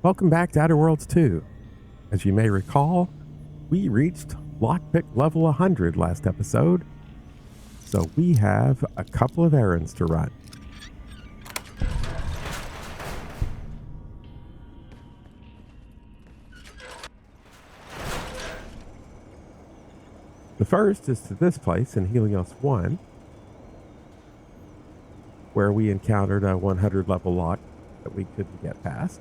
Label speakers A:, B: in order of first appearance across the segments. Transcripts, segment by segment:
A: Welcome back to Outer Worlds 2. As you may recall, we reached lockpick level 100 last episode, so we have a couple of errands to run. The first is to this place in Helios One, where we encountered a 100 level lock that we couldn't get past.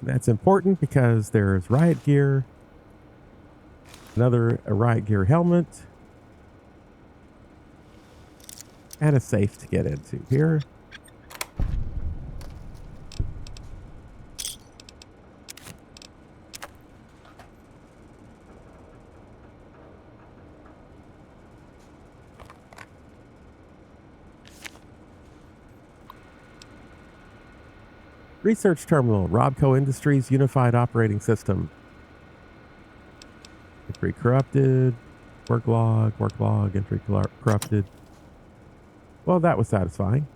A: That's important because there's riot gear, a riot gear helmet, and a safe to get into here. Research Terminal, Robco Industries Unified Operating System. Entry corrupted, work log, entry corrupted. Well, that was satisfying.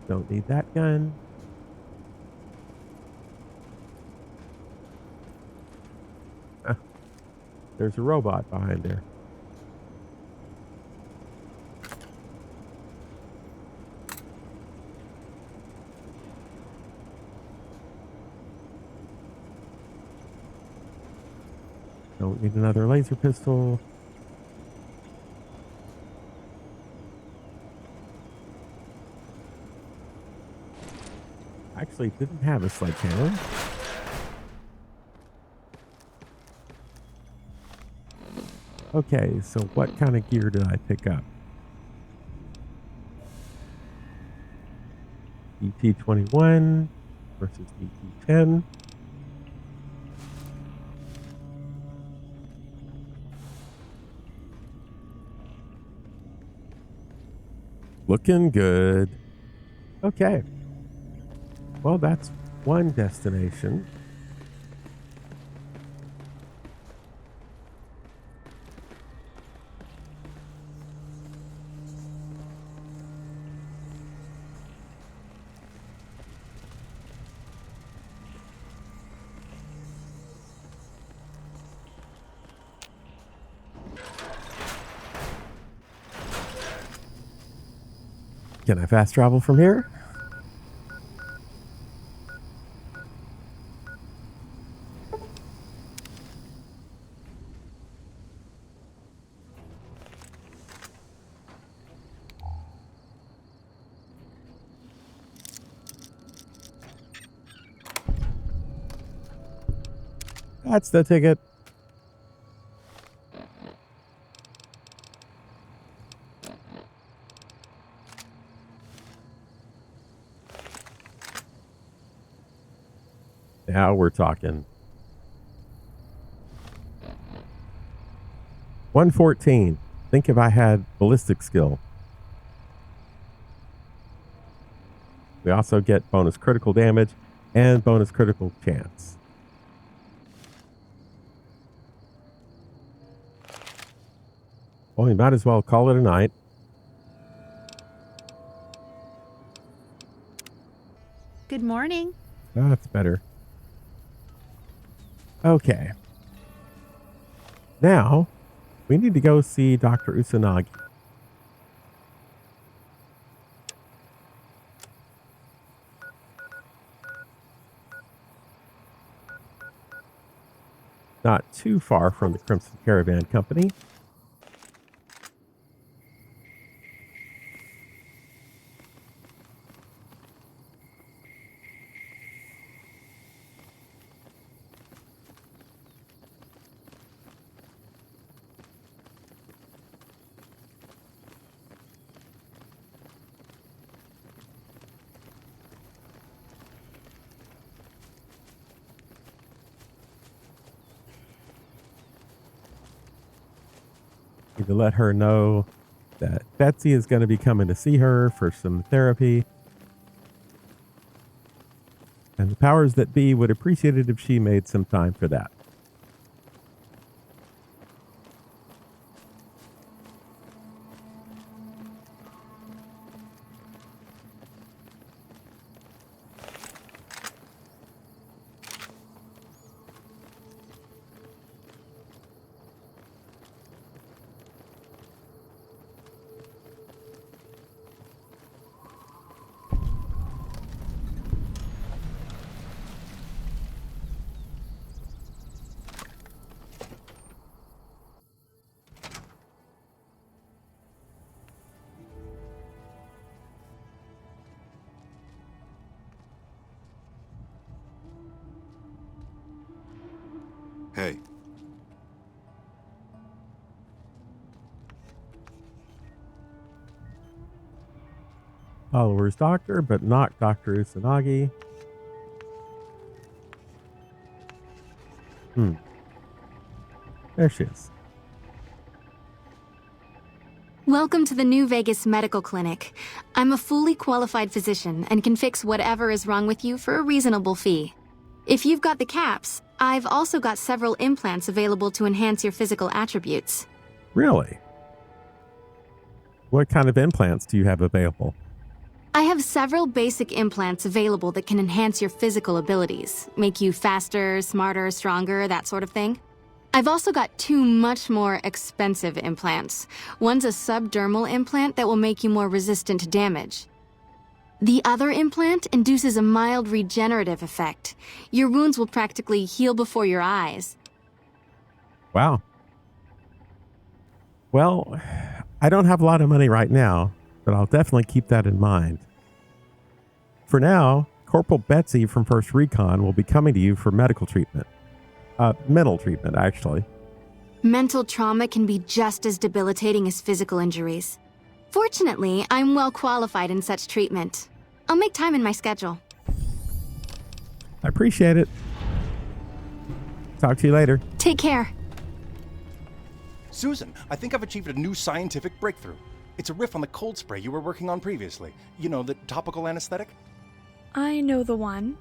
A: Don't need that gun. There's a robot behind there. Don't need another laser pistol. Actually, didn't have a sledgehammer. Okay, so what kind of gear did I pick up? ET21 versus ET10. Looking good. Okay. Well, that's one destination. Can I fast travel from here? That's the ticket. Now we're talking. 114. Think if I had ballistic skill. We also get bonus critical damage and bonus critical chance. Well, we might as well call it a night.
B: Good morning.
A: Oh, that's better. Okay. Now, we need to go see Dr. Usanagi. Not too far from the Crimson Caravan Company. happy to let her know that Betsy is going to be coming to see her for some therapy. And the powers that be would appreciate it if she made some time for that.
C: Hey.
A: Followers doctor, but not Dr. Usanagi. There she is.
D: Welcome to the New Vegas Medical Clinic. I'm a fully qualified physician and can fix whatever is wrong with you for a reasonable fee. If you've got the caps, I've also got several implants available to enhance your physical attributes.
A: Really? What kind of implants do you have available?
D: I have several basic implants available that can enhance your physical abilities, make you faster, smarter, stronger, that sort of thing. I've also got two much more expensive implants. One's a subdermal implant that will make you more resistant to damage. The other implant induces a mild regenerative effect. Your wounds will practically heal before your eyes.
A: Wow. Well, I don't have a lot of money right now, but I'll definitely keep that in mind. For now, Corporal Betsy from First Recon will be coming to you for medical treatment. Mental treatment, actually.
D: Mental trauma can be just as debilitating as physical injuries. Fortunately, I'm well qualified in such treatment. I'll make time in my schedule.
A: I appreciate it. Talk to you later.
D: Take care.
E: Susan, I think I've achieved a new scientific breakthrough. It's a riff on the cold spray you were working on previously. You know, the topical anesthetic?
F: I know the one.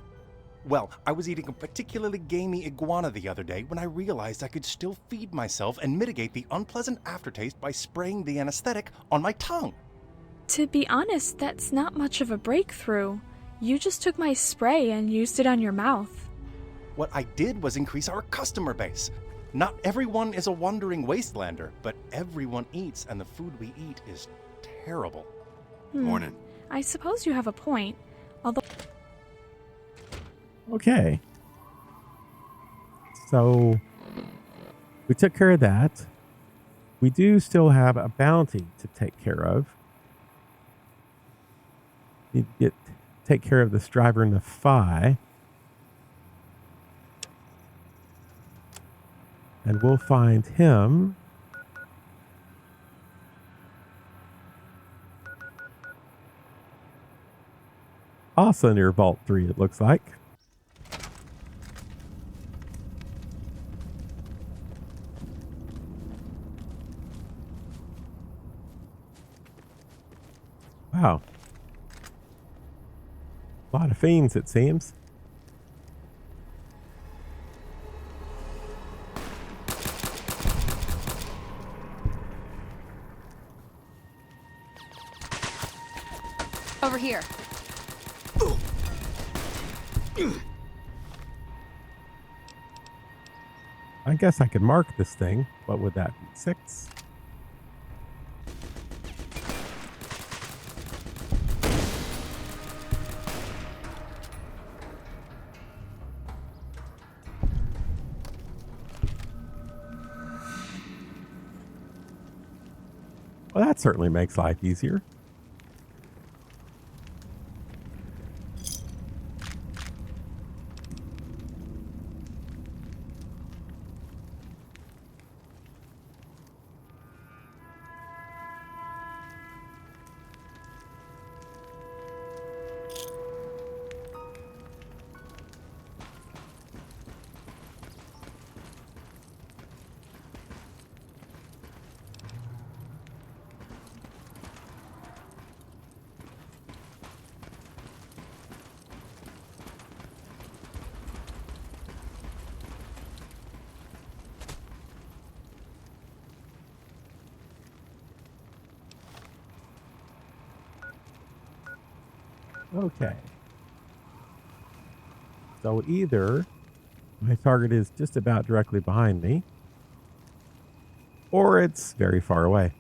E: Well, I was eating a particularly gamey iguana the other day when I realized I could still feed myself and mitigate the unpleasant aftertaste by spraying the anesthetic on my tongue.
F: To be honest, that's not much of a breakthrough. You just took my spray and used it on your mouth.
E: What I did was increase our customer base. Not everyone is a wandering wastelander, but everyone eats, and the food we eat is terrible.
C: Morning.
F: I suppose you have a point, although...
A: Okay. So, we took care of that. We do still have a bounty to take care of. Need to take care of this Driver Nephi. And we'll find him. Also near Vault 3, it looks like. Wow. A lot of fiends, it seems.
B: Over here.
A: I guess I could mark this thing. What would that be? 6? Well, that certainly makes life easier. Okay. So either my target is just about directly behind me, or it's very far away.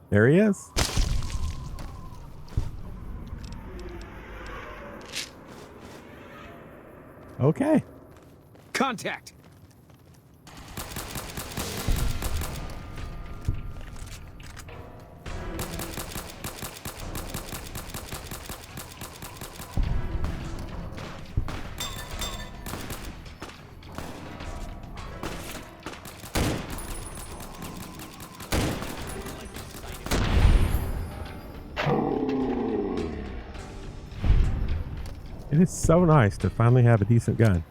A: There he is. Okay.
G: Contact!
A: It is so nice to finally have a decent gun.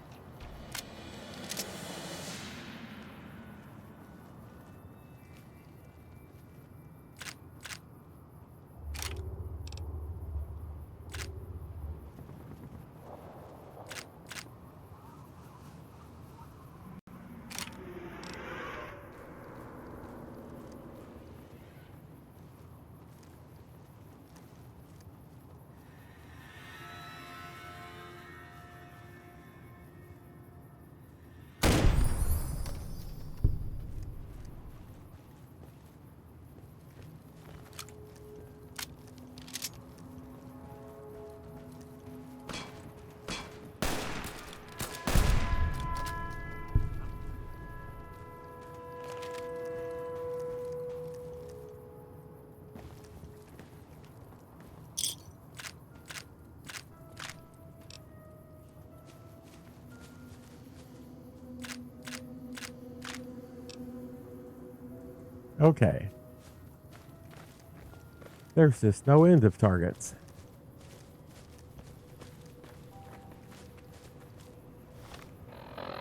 A: Okay. There's just no end of targets. I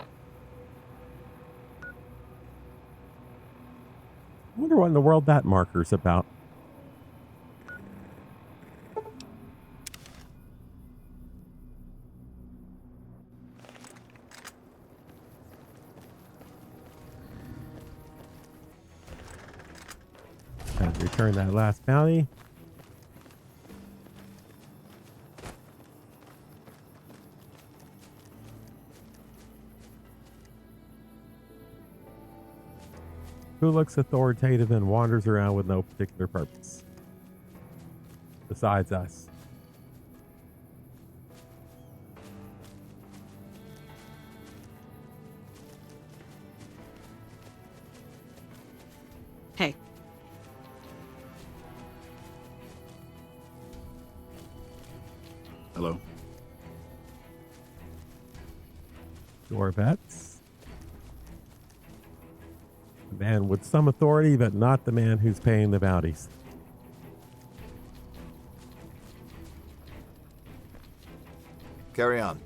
A: wonder what in the world that marker's about. And return that last bounty. Who looks authoritative and wanders around with no particular purpose? Besides us.
H: Hey.
C: Hello?
A: Your bets. The man with some authority, but not the man who's paying the bounties.
C: Carry on.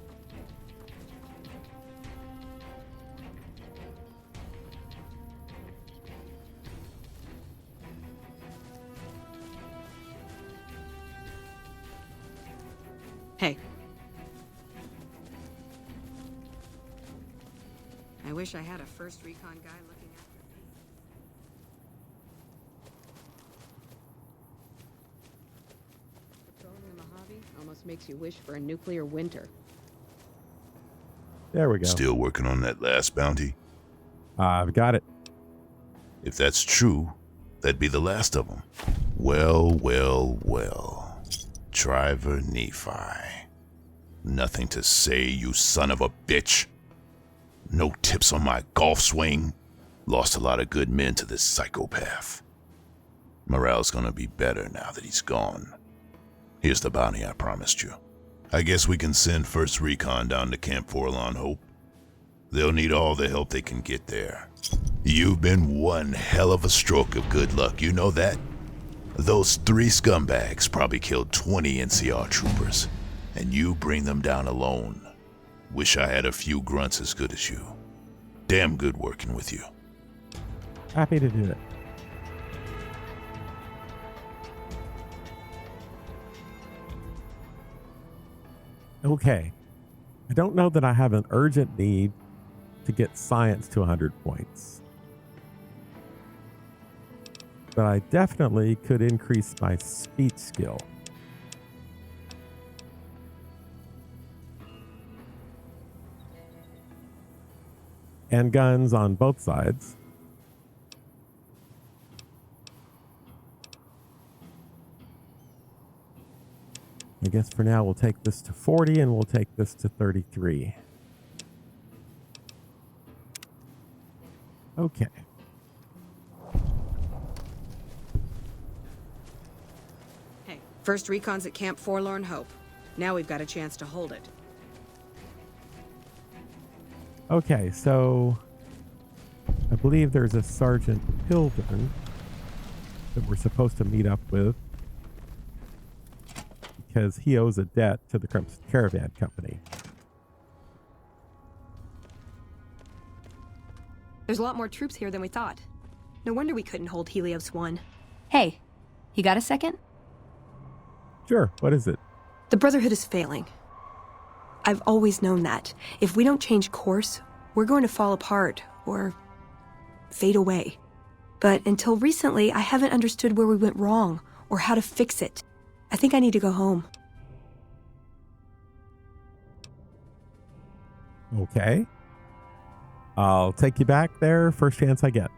H: Hey. I wish I had a first recon guy looking after me.
I: Patrolling the Mojave almost makes you wish for a nuclear winter.
A: There we go.
J: Still working on that last bounty?
A: I've got it.
J: If that's true, that'd be the last of them. Well, well, well. Driver Nephi. Nothing to say, you son of a bitch. No tips on my golf swing. Lost a lot of good men to this psychopath. Morale's gonna be better now that he's gone. Here's the bounty I promised you. I guess we can send First Recon down to Camp Forlorn Hope. They'll need all the help they can get there. You've been one hell of a stroke of good luck, you know that? Those 3 scumbags probably killed 20 NCR troopers, and you bring them down alone. Wish I had a few grunts as good as you. Damn good working with you.
A: Happy to do it. Okay. I don't know that I have an urgent need to get science to 100 points. But I definitely could increase my speech skill. And guns on both sides. I guess for now we'll take this to 40 and we'll take this to 33. Okay.
H: Hey, first recon's at Camp Forlorn Hope. Now we've got a chance to hold it.
A: Okay, so I believe there's a Sergeant Hildern that we're supposed to meet up with because he owes a debt to the Crimson Caravan Company.
B: There's a lot more troops here than we thought. No wonder we couldn't hold Helios One.
K: Hey, you got a second?
A: Sure, what is it?
B: The Brotherhood is failing. I've always known that. If we don't change course, we're going to fall apart, or fade away. But until recently, I haven't understood where we went wrong, or how to fix it. I think I need to go home.
A: Okay. I'll take you back there first chance I get.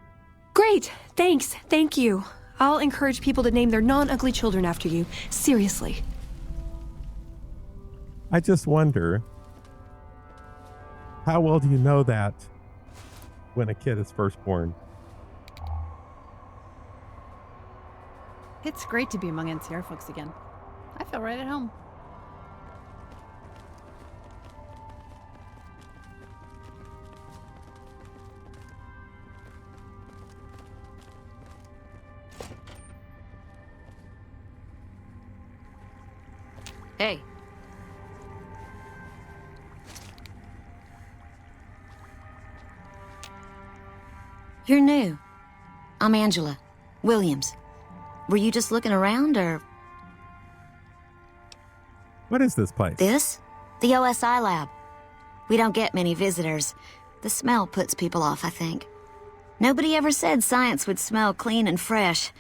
B: Great! Thanks! Thank you. I'll encourage people to name their non-ugly children after you. Seriously.
A: I just wonder, how well do you know that when a kid is first born?
K: It's great to be among NCR folks again. I feel right at home.
L: Hey. You're new. I'm Angela Williams. Were you just looking around, or...?
A: What is this place?
L: This? The OSI lab. We don't get many visitors. The smell puts people off, I think. Nobody ever said science would smell clean and fresh.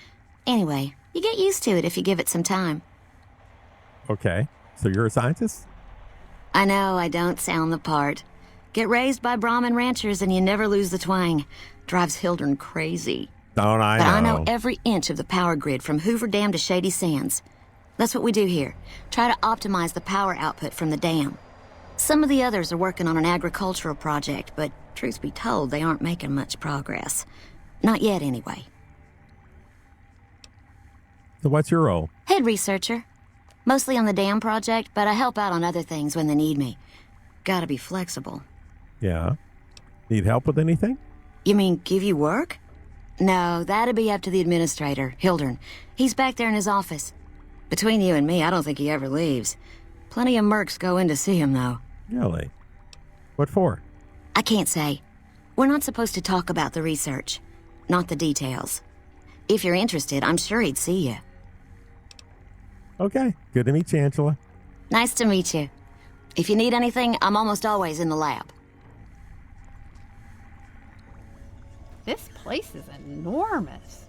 L: Anyway, you get used to it if you give it some time.
A: Okay, so you're a scientist?
L: I know I don't sound the part. Get raised by Brahmin ranchers and you never lose the twang. Drives Hildern crazy.
A: Don't I know?
L: But I know every inch of the power grid from Hoover Dam to Shady Sands. That's what we do here. Try to optimize the power output from the dam. Some of the others are working on an agricultural project, but truth be told, they aren't making much progress. Not yet, anyway.
A: So what's your role?
L: Head researcher. Mostly on the dam project, but I help out on other things when they need me. Gotta be flexible.
A: Yeah. Need help with anything?
L: You mean give you work? No, that'd be up to the administrator, Hildern. He's back there in his office. Between you and me, I don't think he ever leaves. Plenty of mercs go in to see him, though.
A: Really? What for?
L: I can't say. We're not supposed to talk about the research. Not the details. If you're interested, I'm sure he'd see you.
A: Okay, good to meet you, Angela.
L: Nice to meet you. If you need anything, I'm almost always in the lab.
K: This place is enormous.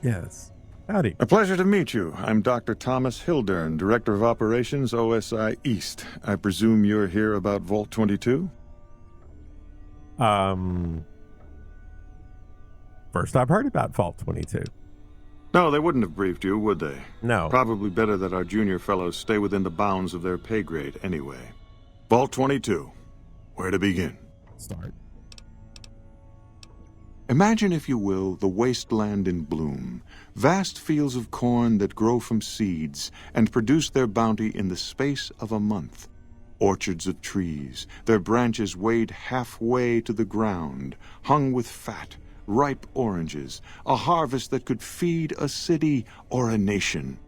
A: Yes. Howdy.
M: A pleasure to meet you. I'm Dr. Thomas Hildern, Director of Operations, OSI East. I presume you're here about Vault 22?
A: First I've heard about Vault 22.
M: No, they wouldn't have briefed you, would they?
A: No.
M: Probably better that our junior fellows stay within the bounds of their pay grade anyway. Vault 22. Where to begin?
A: Start.
M: Imagine, if you will, the wasteland in bloom. Vast fields of corn that grow from seeds and produce their bounty in the space of a month. Orchards of trees, their branches weighed halfway to the ground, hung with fat, ripe oranges, a harvest that could feed a city or a nation.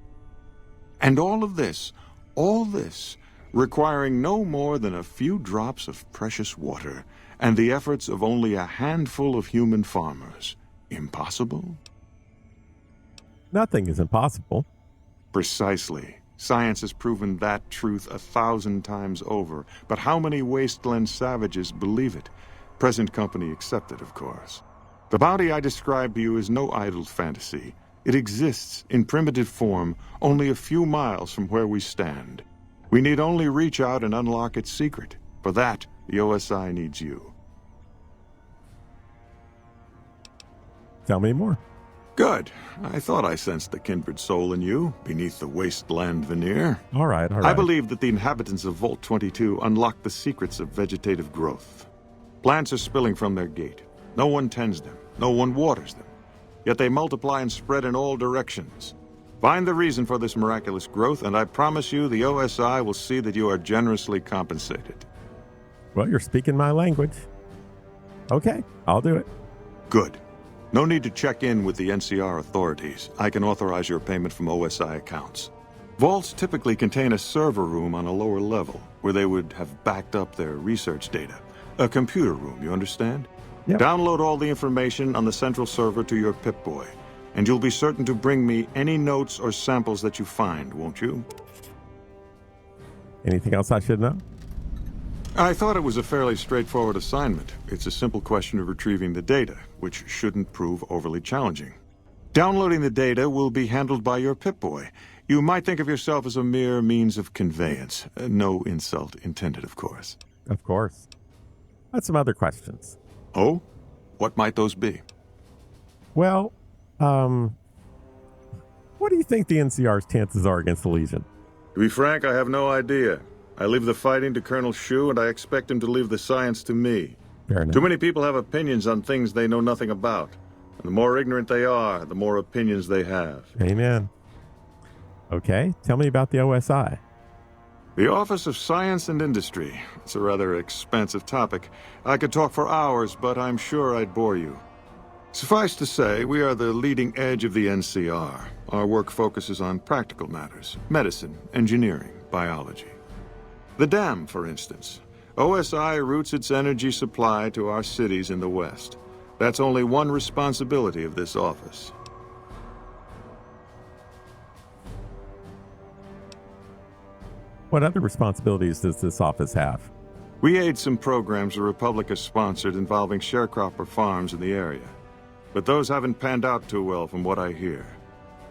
M: And all this, requiring no more than a few drops of precious water and the efforts of only a handful of human farmers. impossible?
A: Nothing is impossible.
M: Precisely. Science has proven that truth 1,000 times over. But how many wasteland savages believe it? Present company accepted, of course. The bounty I described to you is no idle fantasy. It exists in primitive form only a few miles from where we stand. We need only reach out and unlock its secret. For that, the OSI needs you.
A: Tell me more.
M: Good. I thought I sensed a kindred soul in you, beneath the wasteland veneer.
A: All right.
M: I believe that the inhabitants of Vault 22 unlock the secrets of vegetative growth. Plants are spilling from their gate. No one tends them. No one waters them. Yet they multiply and spread in all directions. Find the reason for this miraculous growth, and I promise you the OSI will see that you are generously compensated.
A: Well, you're speaking my language. Okay, I'll do it.
M: Good. No need to check in with the NCR authorities. I can authorize your payment from OSI accounts. Vaults typically contain a server room on a lower level, where they would have backed up their research data. A computer room, you understand?
A: Yep.
M: Download all the information on the central server to your Pip-Boy, and you'll be certain to bring me any notes or samples that you find, won't you?
A: Anything else I should know?
M: I thought it was a fairly straightforward assignment. It's a simple question of retrieving the data, which shouldn't prove overly challenging. Downloading the data will be handled by your Pip-Boy. You might think of yourself as a mere means of conveyance. No insult intended, of course.
A: Of course. That's some other questions.
M: Oh? What might those be?
A: Well, what do you think the NCR's chances are against the Legion?
M: To be frank, I have no idea. I leave the fighting to Colonel Shu, and I expect him to leave the science to me.
A: Fair enough.
M: Too many people have opinions on things they know nothing about. And the more ignorant they are, the more opinions they have.
A: Amen. Okay, tell me about the OSI.
M: The Office of Science and Industry. It's a rather expansive topic. I could talk for hours, but I'm sure I'd bore you. Suffice to say, we are the leading edge of the NCR. Our work focuses on practical matters: medicine, engineering, biology. The dam, for instance. OSI routes its energy supply to our cities in the West. That's only one responsibility of this office.
A: What other responsibilities does this office have?
M: We aid some programs the Republic has sponsored involving sharecropper farms in the area. But those haven't panned out too well from what I hear.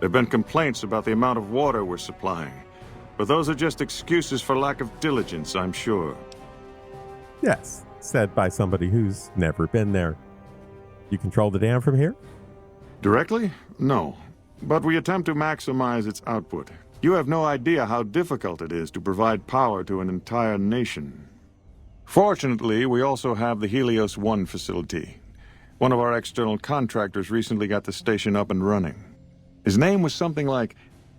M: There have been complaints about the amount of water we're supplying. But those are just excuses for lack of diligence, I'm sure.
A: Yes, said by somebody who's never been there. You control the dam from here?
M: Directly? No. But we attempt to maximize its output. You have no idea how difficult it is to provide power to an entire nation. Fortunately, we also have the Helios One facility. One of our external contractors recently got the station up and running. His name was something like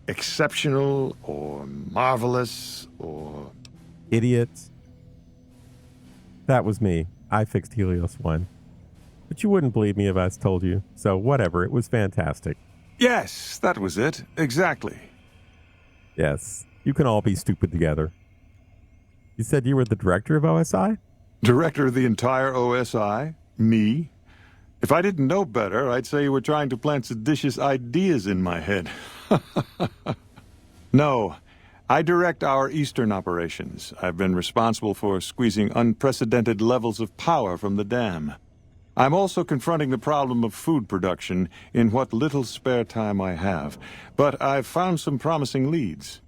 M: exceptional or marvelous or...
A: Idiots. That was me. I fixed Helios One. But you wouldn't believe me if I told you. So whatever, it was fantastic.
M: Yes, that was it. Exactly.
A: Yes, you can all be stupid together. You said you were the director of OSI?
M: Director of the entire OSI? Me? If I didn't know better, I'd say you were trying to plant seditious ideas in my head. No, I direct our Eastern operations. I've been responsible for squeezing unprecedented levels of power from the dam. I'm also confronting the problem of food production in what little spare time I have, but I've found some promising leads.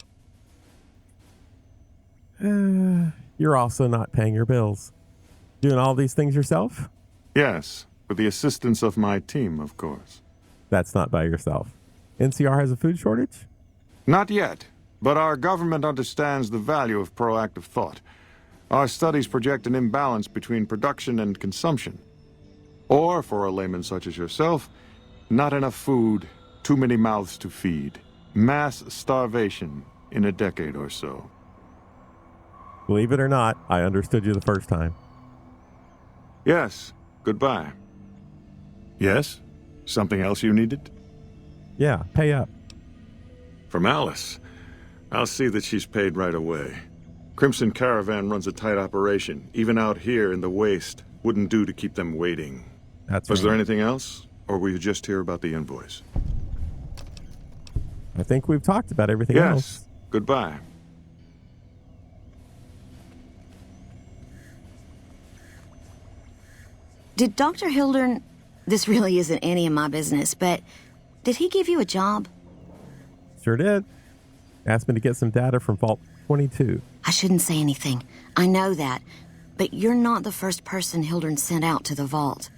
A: You're also not paying your bills. Doing all these things yourself?
M: Yes, with the assistance of my team, of course.
A: That's not by yourself. NCR has a food shortage?
M: Not yet, but our government understands the value of proactive thought. Our studies project an imbalance between production and consumption. Or, for a layman such as yourself, not enough food, too many mouths to feed. Mass starvation in a decade or so.
A: Believe it or not, I understood you the first time.
M: Yes, goodbye. Yes? Something else you needed?
A: Yeah, pay up.
M: From Alice. I'll see that she's paid right away. Crimson Caravan runs a tight operation. Even out here in the waste, wouldn't do to keep them waiting.
A: That's
M: Was
A: right.
M: there anything else? Or were you just here about the invoice?
A: I think we've talked about everything else.
M: Yes. Goodbye.
L: Did Dr. Hildern... This really isn't any of my business, but did he give you a job?
A: Sure did. Asked me to get some data from Vault 22.
L: I shouldn't say anything. I know that. But you're not the first person Hildern sent out to the vault.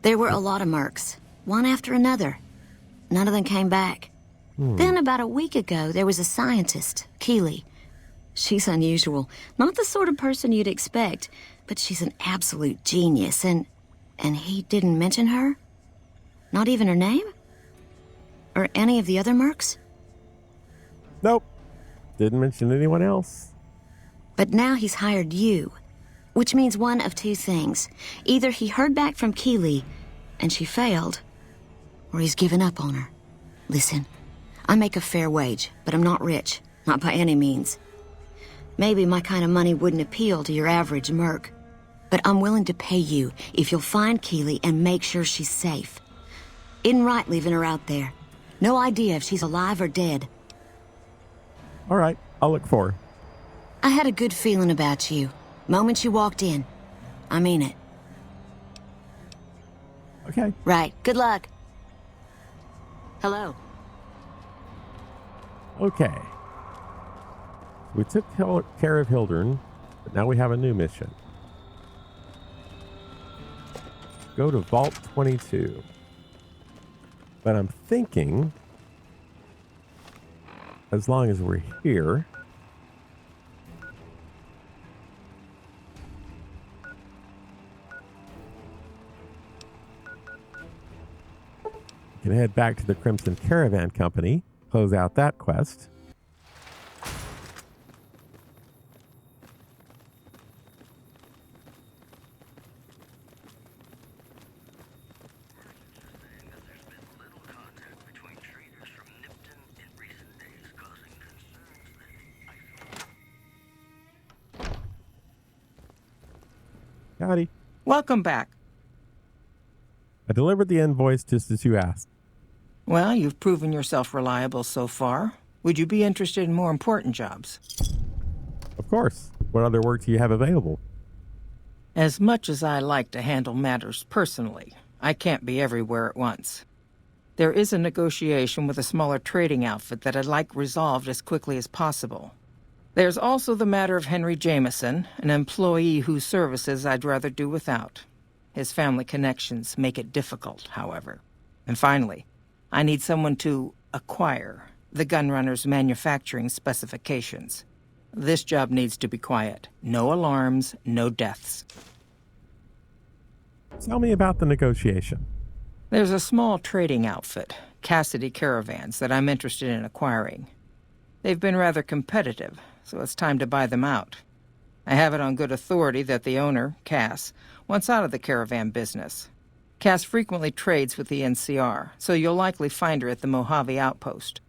L: There were a lot of mercs, one after another. None of them came back. Then about a week ago, there was a scientist, Keely. She's unusual. Not the sort of person you'd expect, but she's an absolute genius, and he didn't mention her? Not even her name? Or any of the other mercs?
A: Nope. Didn't mention anyone else.
L: But now he's hired you, which means one of two things. Either he heard back from Keely, and she failed, or he's given up on her. Listen, I make a fair wage, but I'm not rich, not by any means. Maybe my kind of money wouldn't appeal to your average merc, but I'm willing to pay you if you'll find Keely and make sure she's safe. Isn't right leaving her out there. No idea if she's alive or dead.
A: All right, I'll look for her.
L: I had a good feeling about you. Moment you walked in. I mean it.
A: Okay.
L: Right. Good luck. Hello.
A: Okay. We took care of Hildern, but now we have a new mission. Go to Vault 22. But I'm thinking, as long as we're here, we can head back to the Crimson Caravan Company, close out that quest. Howdy.
N: Welcome back.
A: I delivered the invoice just as you asked.
N: Well, you've proven yourself reliable so far. Would you be interested in more important jobs?
A: Of course. What other work do you have available?
N: As much as I like to handle matters personally, I can't be everywhere at once. There is a negotiation with a smaller trading outfit that I'd like resolved as quickly as possible. There's also the matter of Henry Jameson, an employee whose services I'd rather do without. His family connections make it difficult, however. And finally, I need someone to acquire the Gunrunner's manufacturing specifications. This job needs to be quiet. No alarms, no deaths.
A: Tell me about the negotiation.
N: There's a small trading outfit, Cassidy Caravans, that I'm interested in acquiring. They've been rather competitive, so it's time to buy them out. I have it on good authority that the owner, Cass, wants out of the caravan business. Cass frequently trades with the NCR, so you'll likely find her at the Mojave outpost.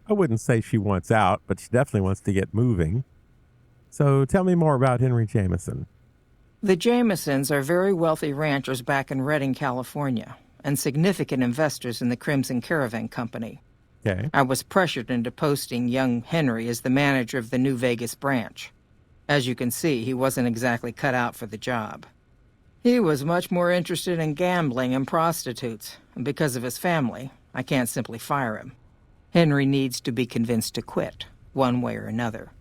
A: I wouldn't say she wants out, but she definitely wants to get moving. So tell me more about Henry Jameson.
N: The Jamesons are very wealthy ranchers back in Redding, California, and significant investors in the Crimson Caravan Company.
A: Okay.
N: I was pressured into posting young Henry as the manager of the New Vegas branch. As you can see, he wasn't exactly cut out for the job. He was much more interested in gambling and prostitutes, and because of his family, I can't simply fire him. Henry needs to be convinced to quit, one way or another.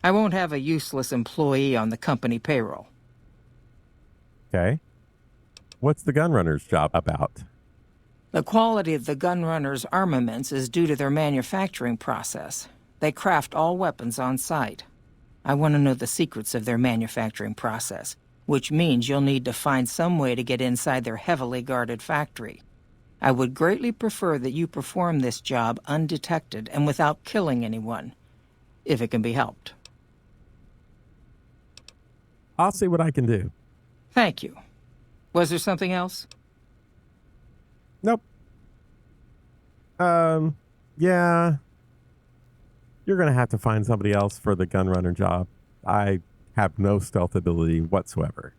N: I won't have a useless employee on the company payroll.
A: Okay. What's the Gunrunner's job about?
N: The quality of the Gunrunner's armaments is due to their manufacturing process. They craft all weapons on site. I want to know the secrets of their manufacturing process, which means you'll need to find some way to get inside their heavily guarded factory. I would greatly prefer that you perform this job undetected and without killing anyone, if it can be helped.
A: I'll see what I can do.
N: Thank you. Was there something else?
A: Nope. Yeah. You're going to have to find somebody else for the Gunrunner job. I have no stealth ability whatsoever.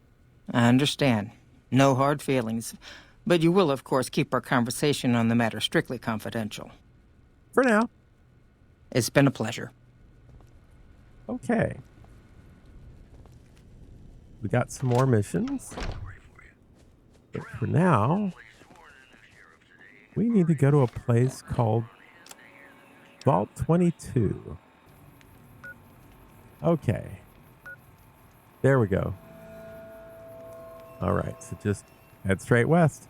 N: I understand. No hard feelings. But you will, of course, keep our conversation on the matter strictly confidential.
A: For now.
N: It's been a pleasure.
A: Okay. We got some more missions. But for now, we need to go to a place called Vault 22. Okay. There we go. All right, so just head straight west.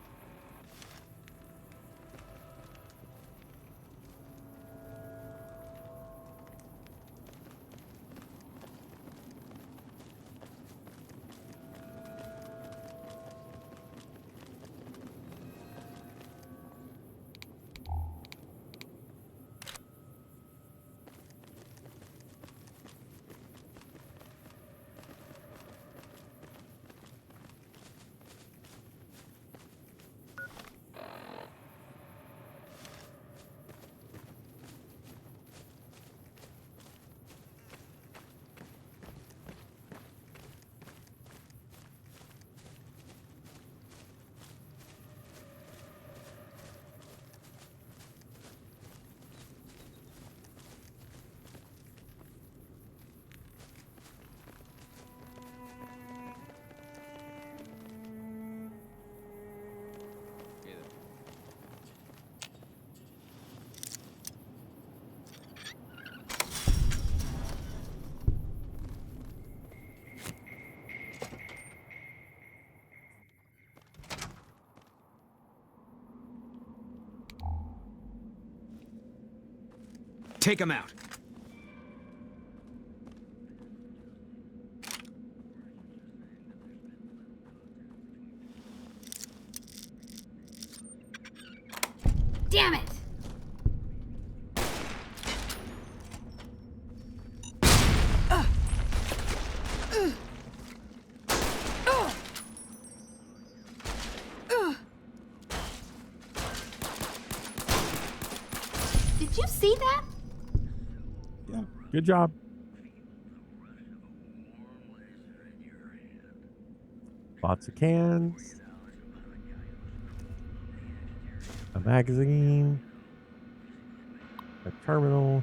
G: Take him out.
D: Damn it! Did you see that?
A: Yeah, good job. Lots of cans. A magazine. A terminal.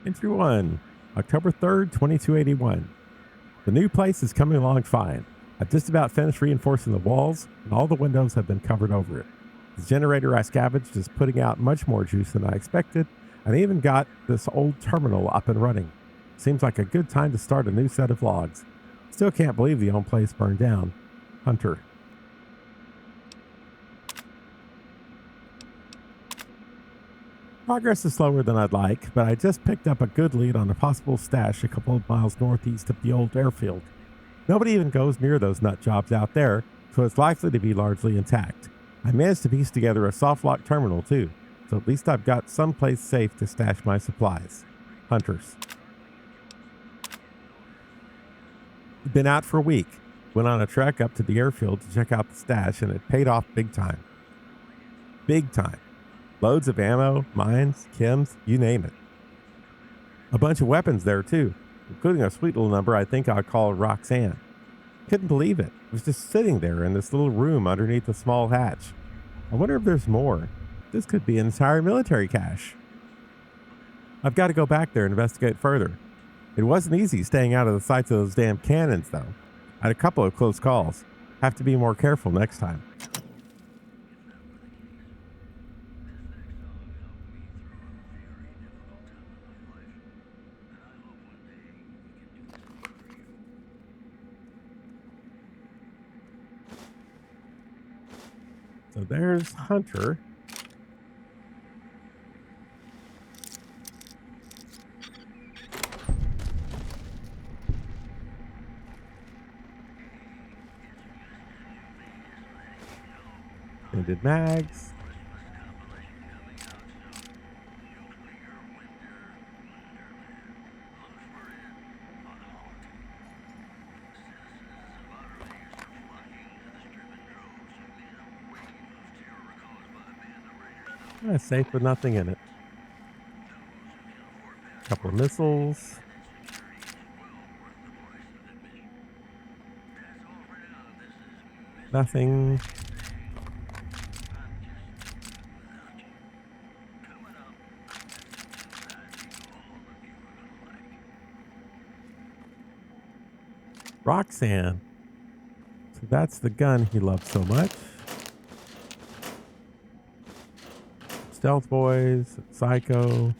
A: Entry 1, October 3rd, 2281. The new place is coming along fine. I've just about finished reinforcing the walls, and all the windows have been covered over it. The generator I scavenged is putting out much more juice than I expected, and I even got this old terminal up and running. Seems like a good time to start a new set of logs. Still can't believe the old place burned down. Hunter. Progress is slower than I'd like, but I just picked up a good lead on a possible stash a couple of miles northeast of the old airfield. Nobody even goes near those nut jobs out there, so it's likely to be largely intact. I managed to piece together a soft lock terminal too, so at least I've got someplace safe to stash my supplies. Hunters. Been out for a week. Went on a trek up to the airfield to check out the stash, and it paid off big time. Big time. Loads of ammo, mines, chems, you name it. A bunch of weapons there too, including a sweet little number I think I'll call Roxanne. Couldn't believe it. It was just sitting there in this little room underneath a small hatch. I wonder if there's more. This could be an entire military cache. I've got to go back there and investigate further. It wasn't easy staying out of the sights of those damn cannons though. I had a couple of close calls. Have to be more careful next time. So there's Hunter. Extended mags. Safe with nothing in it. Couple of missiles. Nothing. Roxanne. So that's the gun he loved so much. Stealth Boys, Psycho.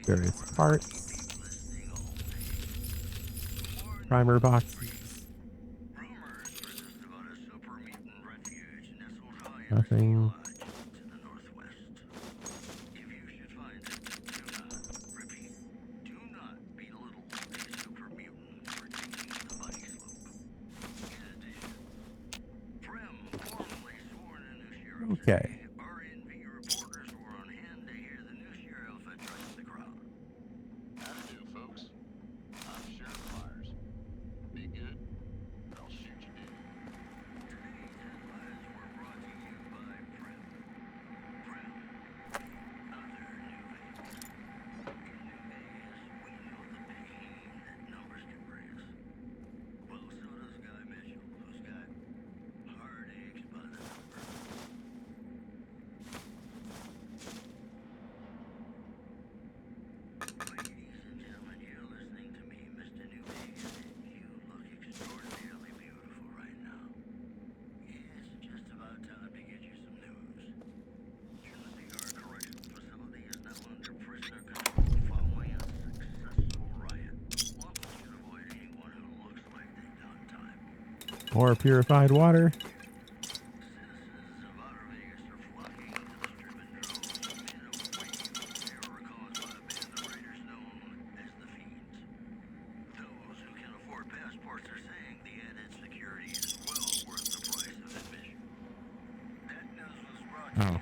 A: Various parts. Primer boxes. Nothing. Okay. More purified water. Oh.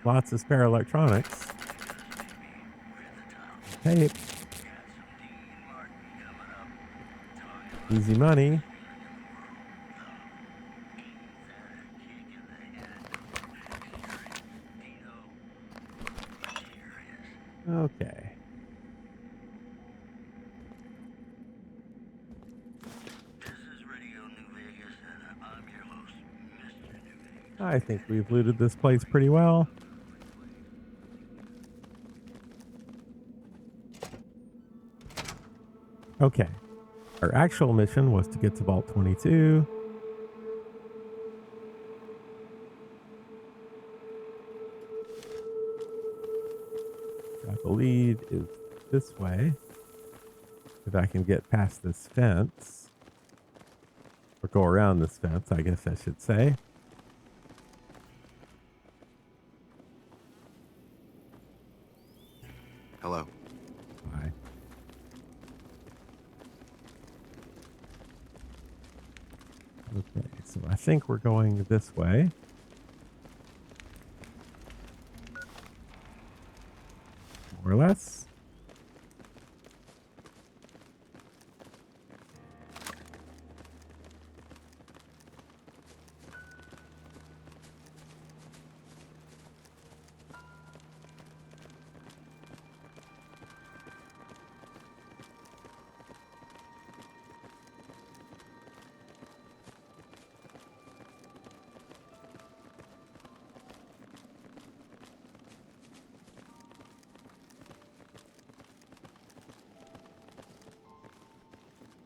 A: Lots of spare electronics. Tape. Easy money. Okay. I think we've looted this place pretty well. Okay. Our actual mission was to get to Vault 22. I believe is this way. If I can get past this fence. Or go around this fence, I guess I should say.
C: Hello.
A: Hi. Okay, so I think we're going this way. More or less.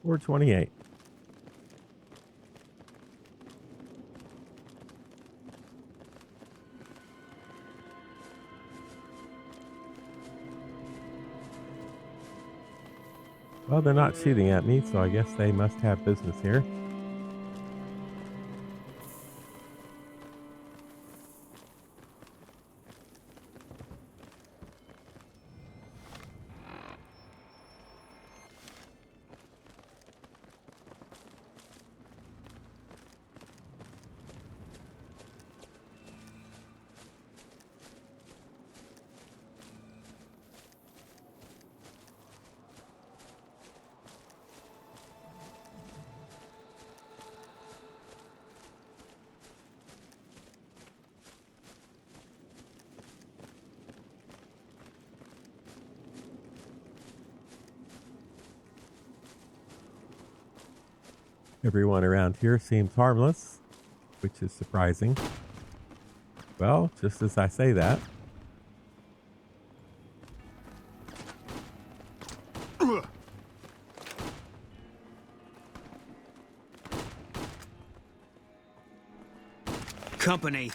A: Or 28. Well, they're not shooting at me, so I guess they must have business here. Everyone around here seems harmless, which is surprising. Well, just as I say that.
G: Company.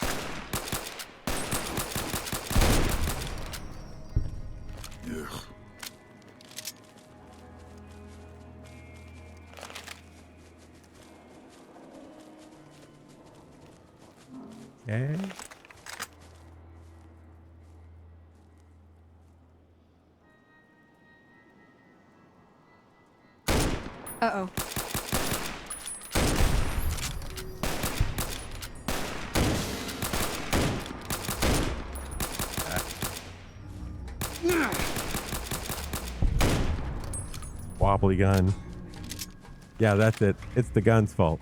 J: Ugh.
A: Okay.
B: Uh-oh.
A: Wobbly gun. Yeah, that's it. It's the gun's fault.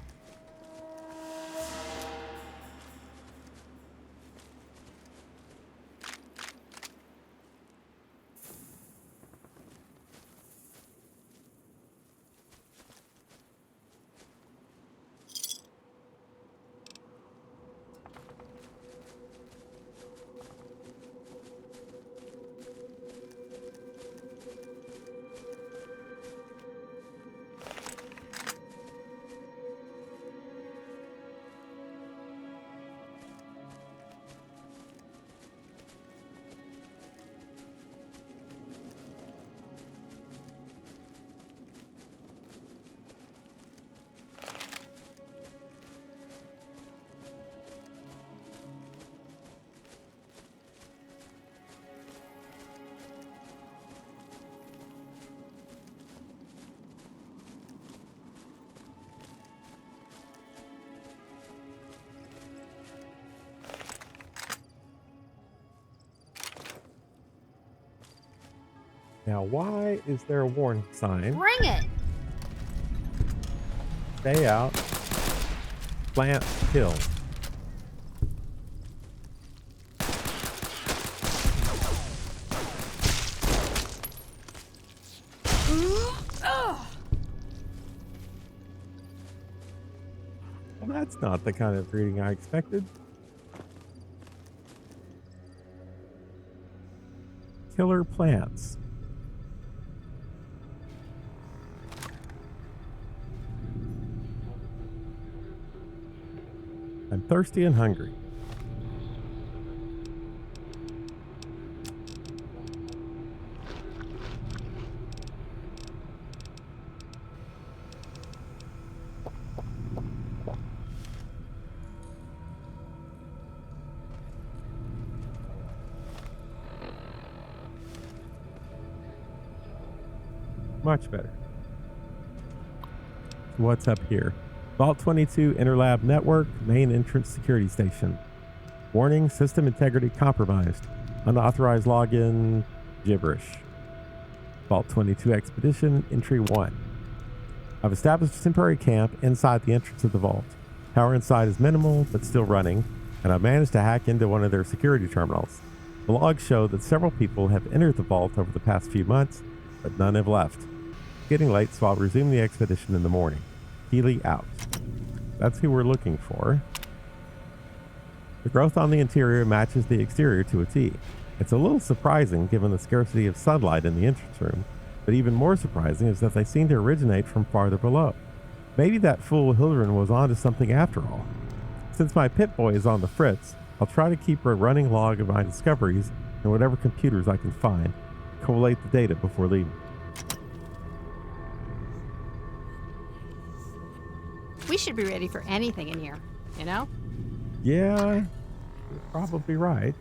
A: Now, why is there a warning sign?
K: Bring it!
A: Stay out. Plant kill. Well, that's not the kind of greeting I expected. Killer plants. I'm thirsty and hungry. Much better. What's up here? Vault 22 Interlab Network, main entrance security station. Warning, system integrity compromised. Unauthorized login, gibberish. Vault 22 Expedition, entry 1. I've established a temporary camp inside the entrance of the vault. Power inside is minimal, but still running, and I've managed to hack into one of their security terminals. The logs show that several people have entered the vault over the past few months, but none have left. It's getting late, so I'll resume the expedition in the morning. Keely out. That's who we're looking for. The growth on the interior matches the exterior to a T. It's a little surprising given the scarcity of sunlight in the entrance room, but even more surprising is that they seem to originate from farther below. Maybe that fool Hildern was onto something after all. Since my Pip-Boy is on the fritz, I'll try to keep a running log of my discoveries and whatever computers I can find, collate the data before leaving.
K: We should be ready for anything in here, you know?
A: Yeah, you're probably right.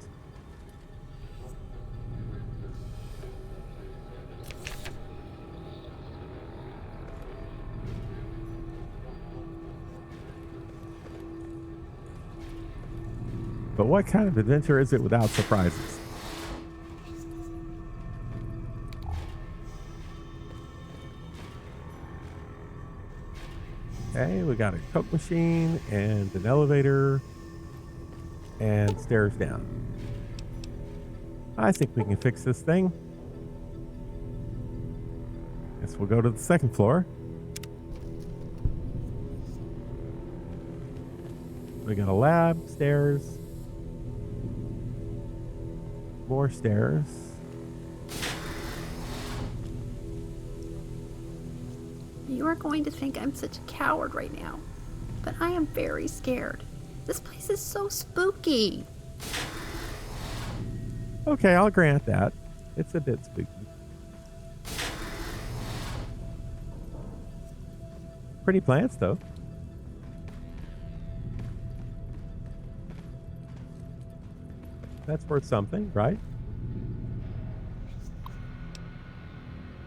A: But what kind of adventure is it without surprises? Okay, we got a Coke machine and an elevator and stairs down. I think we can fix this thing. Guess we'll go to the second floor. we got a lab, stairs, more stairs.
K: You are going to think I'm such a coward right now, but I am very scared. This place is so spooky.
A: Okay, I'll grant that. It's a bit spooky. Pretty plants, though. That's worth something, right?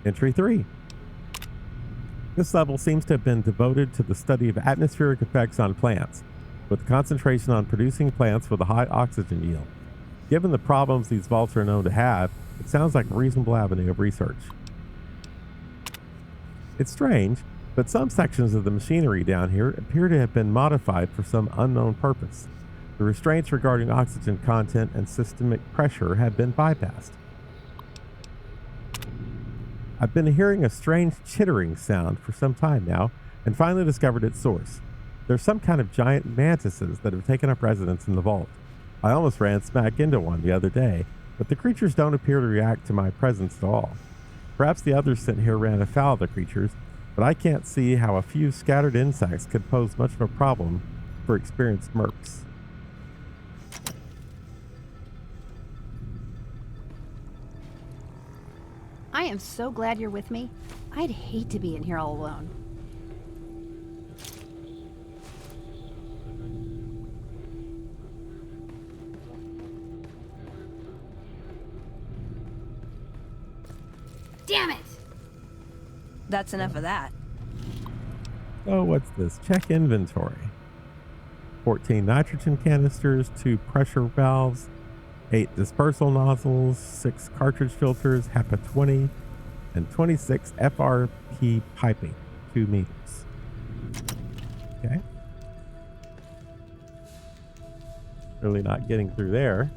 A: Entry 3. This level seems to have been devoted to the study of atmospheric effects on plants, with concentration on producing plants with a high oxygen yield. Given the problems these vaults are known to have, it sounds like a reasonable avenue of research. It's strange, but some sections of the machinery down here appear to have been modified for some unknown purpose. The restraints regarding oxygen content and systemic pressure have been bypassed. I've been hearing a strange chittering sound for some time now, and finally discovered its source. There's some kind of giant mantises that have taken up residence in the vault. I almost ran smack into one the other day, but the creatures don't appear to react to my presence at all. Perhaps the others sent here ran afoul of the creatures, but I can't see how a few scattered insects could pose much of a problem for experienced mercs.
K: I am so glad you're with me. I'd hate to be in here all alone. Damn it!
B: That's enough of that.
A: Oh, what's this? Check inventory. 14 nitrogen canisters, 2 pressure valves, 8 dispersal nozzles, 6 cartridge filters, HEPA 20, and 26 FRP piping, 2 meters. Okay. Really not getting through there.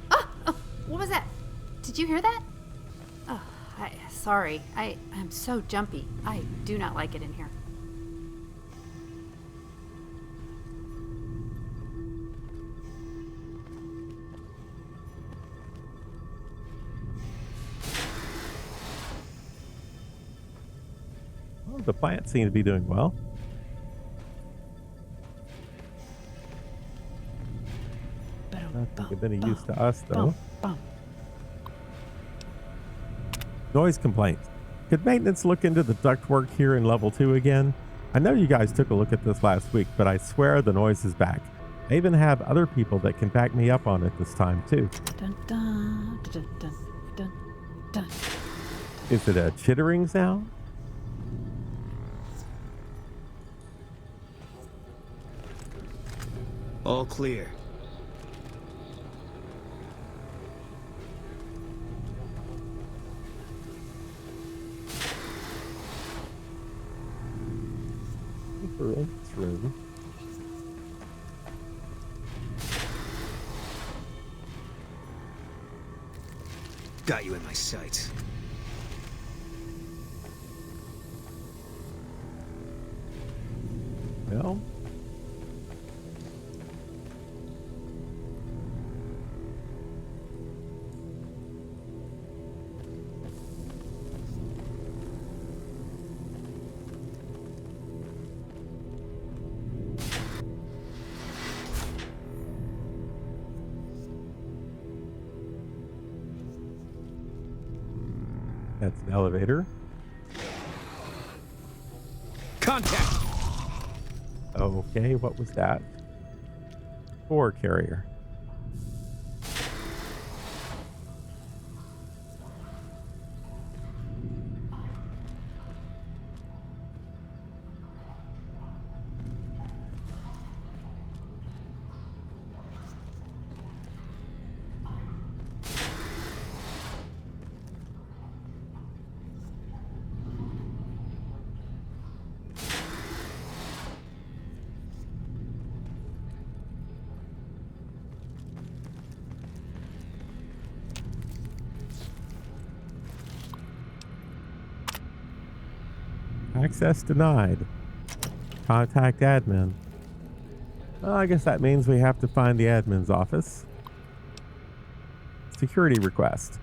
K: Oh, what was that? Did you hear that? Oh, sorry. I'm so jumpy. I do not like it in here.
A: Well, the plants seem to be doing well. I don't think of any use to us, though. Noise complaints. Could maintenance look into the ductwork here in level 2 again? I know you guys took a look at this last week, but I swear the noise is back. I even have other people that can back me up on it this time, too.
K: Dun, dun, dun, dun, dun, dun.
A: Is it a chittering sound?
G: All clear.
A: It's room.
G: Got you in my sights.
A: Well, that's an elevator.
G: Contact!
A: Okay, what was that? Spore carrier. Access denied. Contact admin. Well, I guess that means we have to find the admin's office. Security request.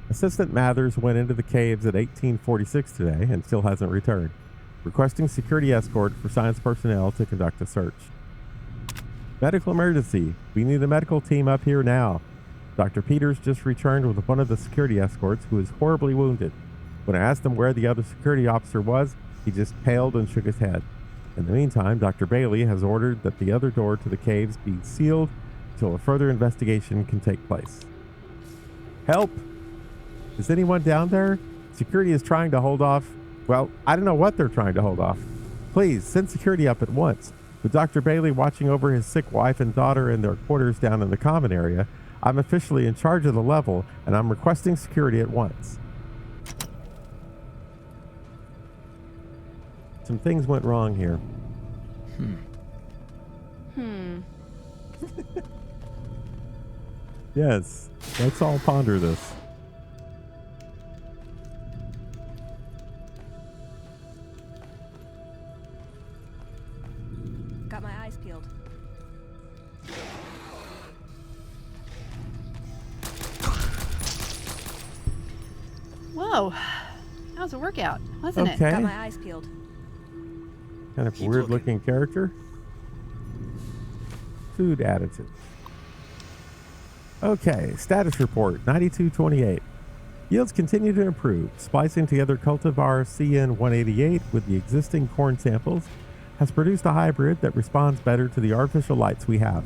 A: Assistant Mathers went into the caves at 1846 today and still hasn't returned. Requesting security escort for science personnel to conduct a search. Medical emergency. We need a medical team up here now. Dr. Peters just returned with one of the security escorts who is horribly wounded. When I asked him where the other security officer was, he just paled and shook his head. In the meantime, Dr. Bailey has ordered that the other door to the caves be sealed until a further investigation can take place. Help! Is anyone down there? Security is trying to hold off. Well, I don't know what they're trying to hold off. Please, send security up at once. With Dr. Bailey watching over his sick wife and daughter in their quarters down in the common area, I'm officially in charge of the level, and I'm requesting security at once. Some things went wrong here. Yes, let's all ponder this.
B: Got my eyes peeled.
O: Whoa. That was a workout, wasn't it?
B: Got my eyes peeled.
A: Kind of weird looking character. Food additive. Okay, status report 9228. Yields continue to improve. Splicing together cultivar CN188 with the existing corn samples has produced a hybrid that responds better to the artificial lights we have.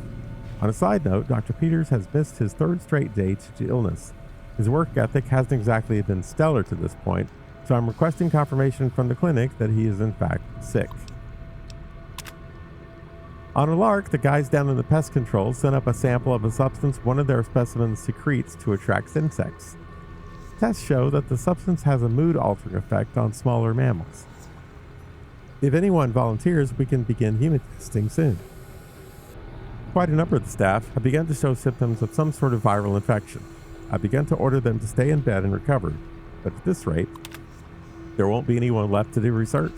A: On a side note, Dr. Peters has missed his third straight day due to illness. His work ethic hasn't exactly been stellar to this point, so I'm requesting confirmation from the clinic that he is in fact sick. On a lark, the guys down in the pest control sent up a sample of a substance one of their specimens secretes to attract insects. Tests show that the substance has a mood-altering effect on smaller mammals. If anyone volunteers, we can begin human testing soon. Quite a number of the staff have begun to show symptoms of some sort of viral infection. I've begun to order them to stay in bed and recover, but at this rate, there won't be anyone left to do research.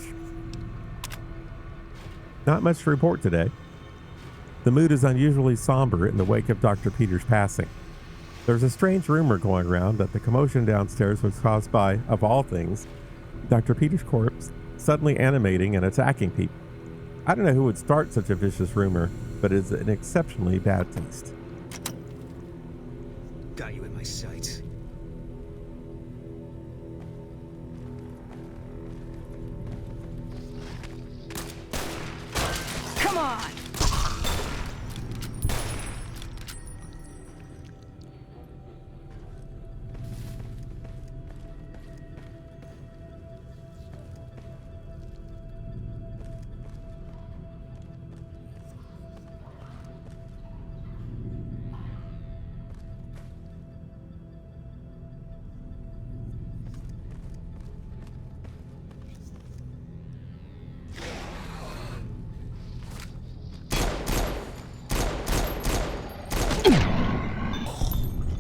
A: Not much to report today. The mood is unusually somber in the wake of Dr. Peters' passing. There's a strange rumor going around that the commotion downstairs was caused by, of all things, Dr. Peters' corpse suddenly animating and attacking people. I don't know who would start such a vicious rumor, but it's an exceptionally bad taste.
G: Got you in my sights.
H: Come on!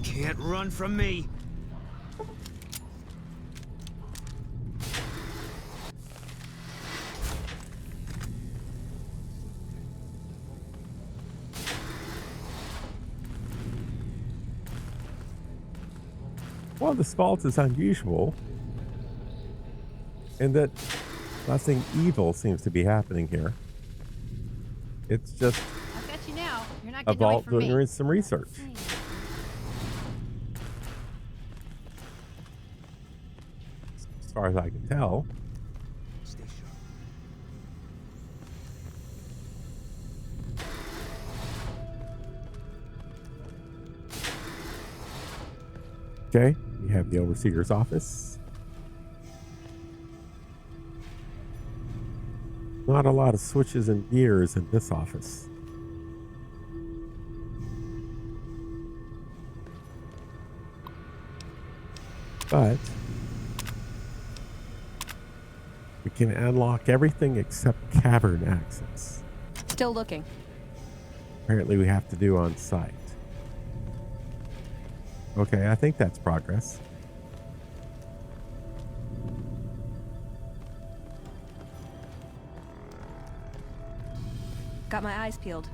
G: Can't run from me.
A: Well, this fault is unusual in that nothing evil seems to be happening here. It's just
O: I've got you now. You're not
A: a
O: getting away
A: vault
O: from me.
A: doing some research. As far as I can tell.
G: Stay sharp.
A: Okay, we have the overseer's office. Not a lot of switches and gears in this office. But we can unlock everything except cavern access.
B: Still looking.
A: Apparently we have to do on site. Okay, I think that's progress.
B: Got my eyes peeled.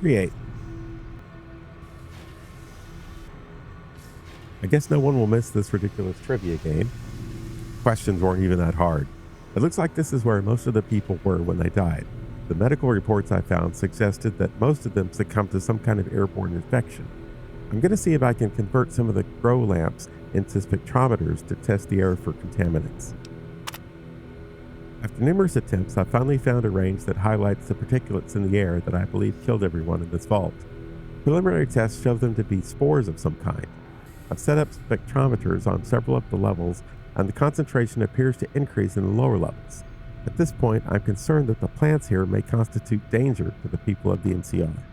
A: Create. I guess no one will miss this ridiculous trivia game. Questions weren't even that hard. It looks like this is where most of the people were when they died. The medical reports I found suggested that most of them succumbed to some kind of airborne infection. I'm going to see if I can convert some of the grow lamps into spectrometers to test the air for contaminants. After numerous attempts, I finally found a range that highlights the particulates in the air that I believe killed everyone in this vault. Preliminary tests show them to be spores of some kind. I've set up spectrometers on several of the levels, and the concentration appears to increase in the lower levels. At this point, I'm concerned that the plants here may constitute danger to the people of the NCR.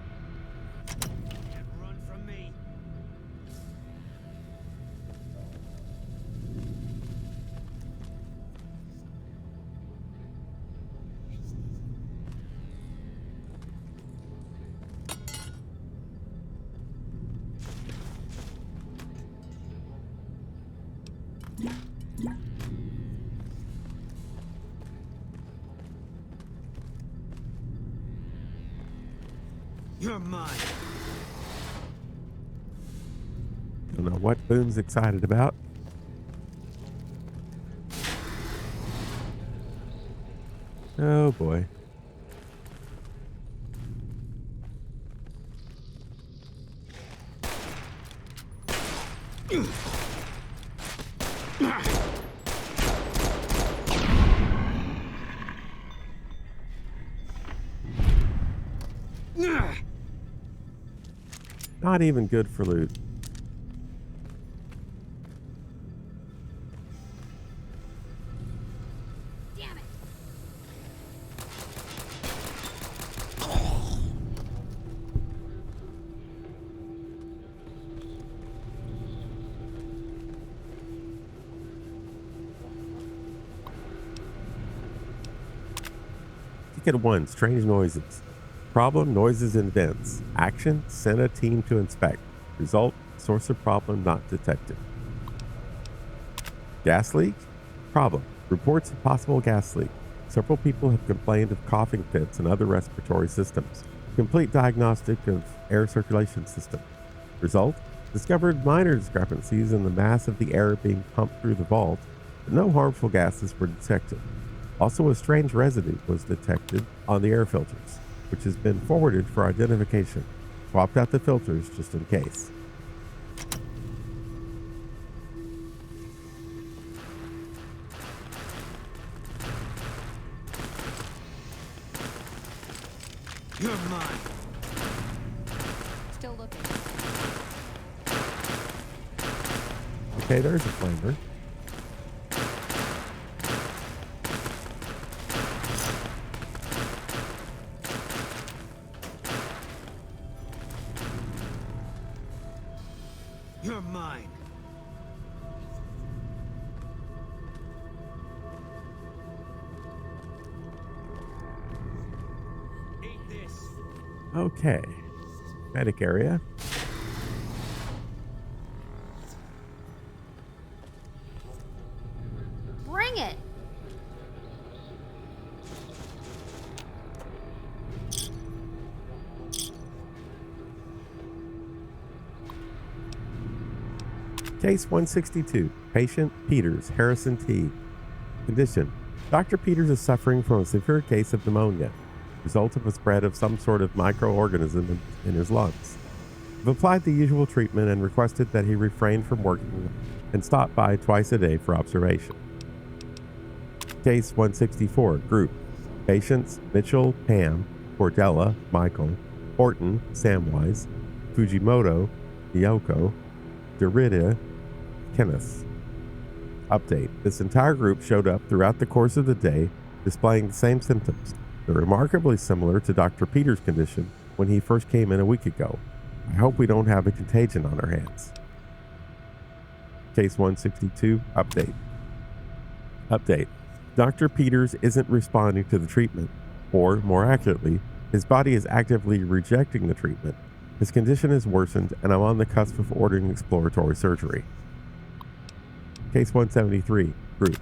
G: You're mine.
A: Don't know what Boone's excited about. Oh boy. Not even good for loot.
K: Damn it.
A: Ticket 1, strange noises. Problem, noises in vents. Action, send a team to inspect. Result, source of problem not detected. Gas leak? Problem, reports of possible gas leak. Several people have complained of coughing fits and other respiratory systems. Complete diagnostic of air circulation system. Result, discovered minor discrepancies in the mass of the air being pumped through the vault, but no harmful gases were detected. Also, a strange residue was detected on the air filters, which has been forwarded for identification. Swapped out the filters just in case.
G: You're mine.
K: Still looking.
A: Okay, there's a flamer.
G: You're mine. Eat this.
A: Okay. Medic area.
K: Bring it.
A: Case 162. Patient Peters, Harrison T. Condition. Dr. Peters is suffering from a severe case of pneumonia, result of a spread of some sort of microorganism in his lungs. I've applied the usual treatment and requested that he refrain from working and stop by twice a day for observation. Case 164. Group. Patients Mitchell, Pam, Cordella, Michael, Horton, Samwise, Fujimoto, Yoko, Derrida, Kenneth. Update. This entire group showed up throughout the course of the day, displaying the same symptoms. They're remarkably similar to Dr. Peters' condition when he first came in a week ago. I hope we don't have a contagion on our hands. Case 162, update. Update. Dr. Peters isn't responding to the treatment, or more accurately, his body is actively rejecting the treatment. His condition has worsened, and I'm on the cusp of ordering exploratory surgery. Case 173, group.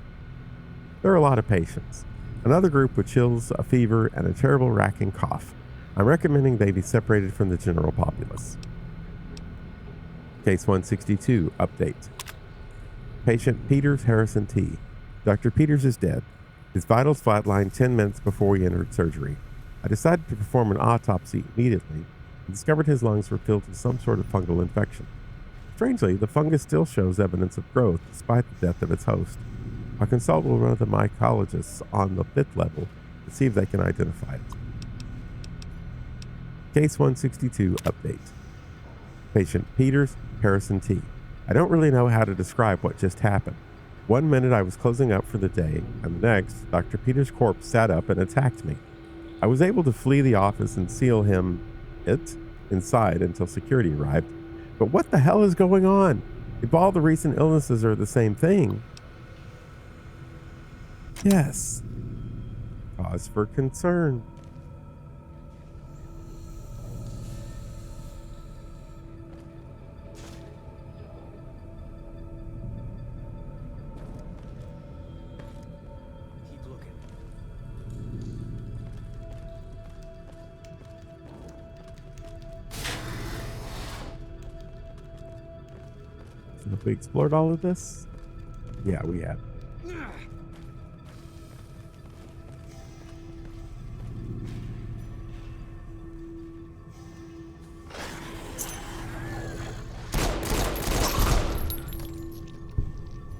A: There are a lot of patients. Another group with chills, a fever, and a terrible racking cough. I'm recommending they be separated from the general populace. Case 162, update. Patient Peters Harrison T. Dr. Peters is dead. His vitals flatlined 10 minutes before he entered surgery. I decided to perform an autopsy immediately and discovered his lungs were filled with some sort of fungal infection. Strangely, the fungus still shows evidence of growth despite the death of its host. I'll consult with one of the mycologists on the 5th level to see if they can identify it. Case 162, update. Patient Peters Harrison T. I don't really know how to describe what just happened. One minute I was closing up for the day, and the next, Dr. Peters' corpse sat up and attacked me. I was able to flee the office and seal it inside until security arrived. But what the hell is going on? If all the recent illnesses are the same thing. Yes. Cause for concern. Have we explored all of this? Yeah, we have.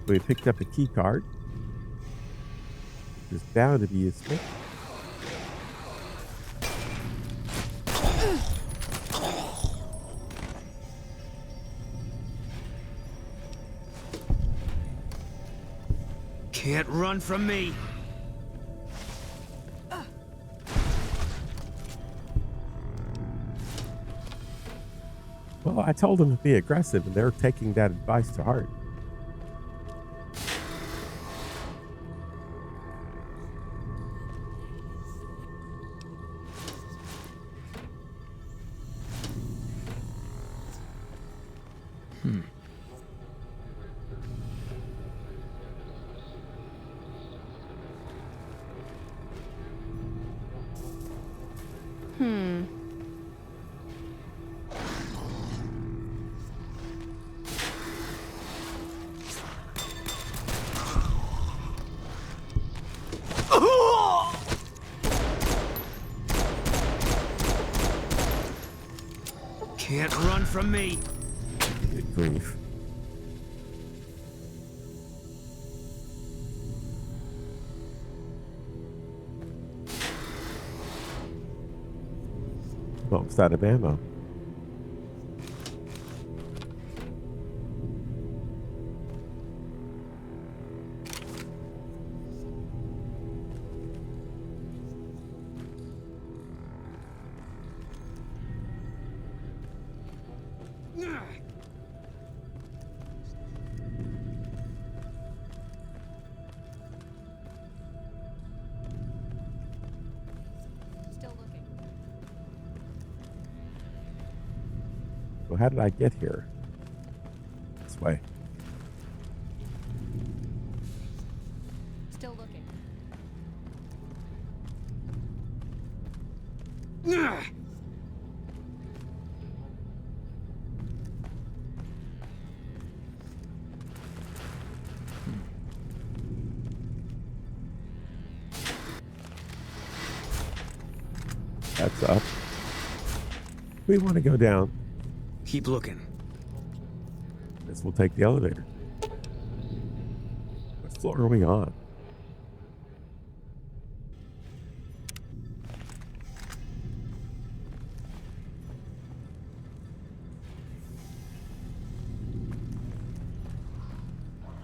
A: We picked up a key card. It's bound to be useful.
G: Can't run from me.
A: Well, I told them to be aggressive, and they're taking that advice to heart.
G: Can't run from me.
A: Good grief. Almost out of ammo. So how did I get here? This way.
O: Still looking.
A: That's up. We want to go down.
G: Keep looking.
A: Guess we'll take the elevator. What floor are we on?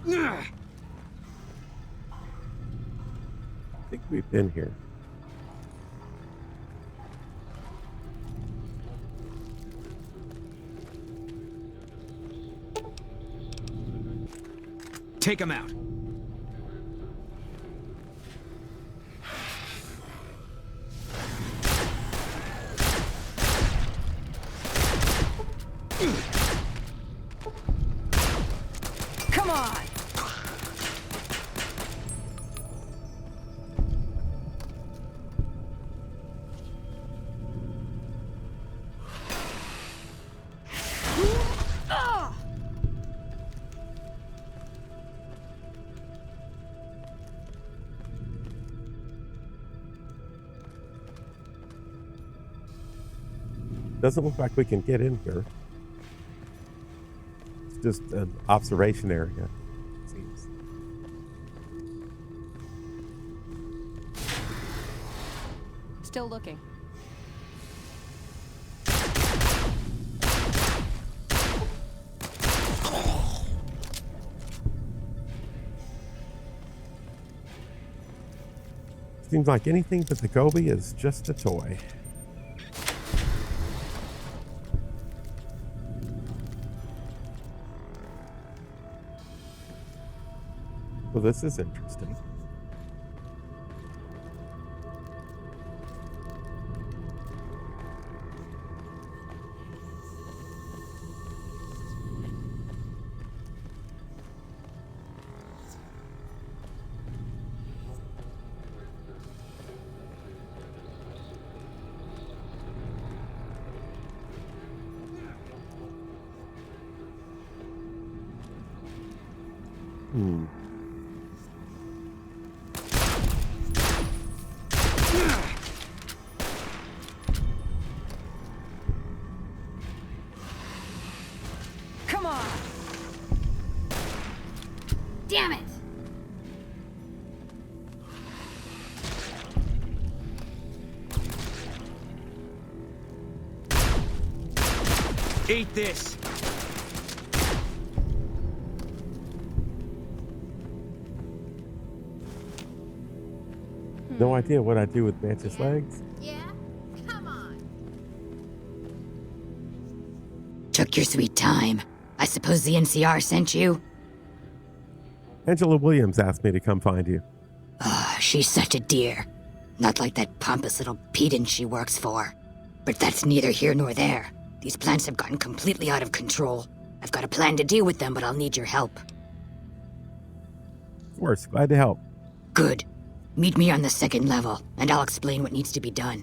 A: I think we've been here.
G: Take him out.
H: Come on!
A: Doesn't look like we can get in here. It's just an observation area, it seems.
O: Still looking.
A: Seems like anything but the Gobi is just a toy. Well, this is interesting.
H: Come on!
K: Damn it!
G: Eat this.
A: No idea what I do with Mantis legs.
K: Yeah? Come on.
L: Took your sweet time. I suppose the NCR sent you?
A: Angela Williams asked me to come find you.
L: She's such a dear. Not like that pompous little pedant she works for. But that's neither here nor there. These plants have gotten completely out of control. I've got a plan to deal with them, but I'll need your help.
A: Of course, glad to help.
L: Good. Meet me on the second level, and I'll explain what needs to be done.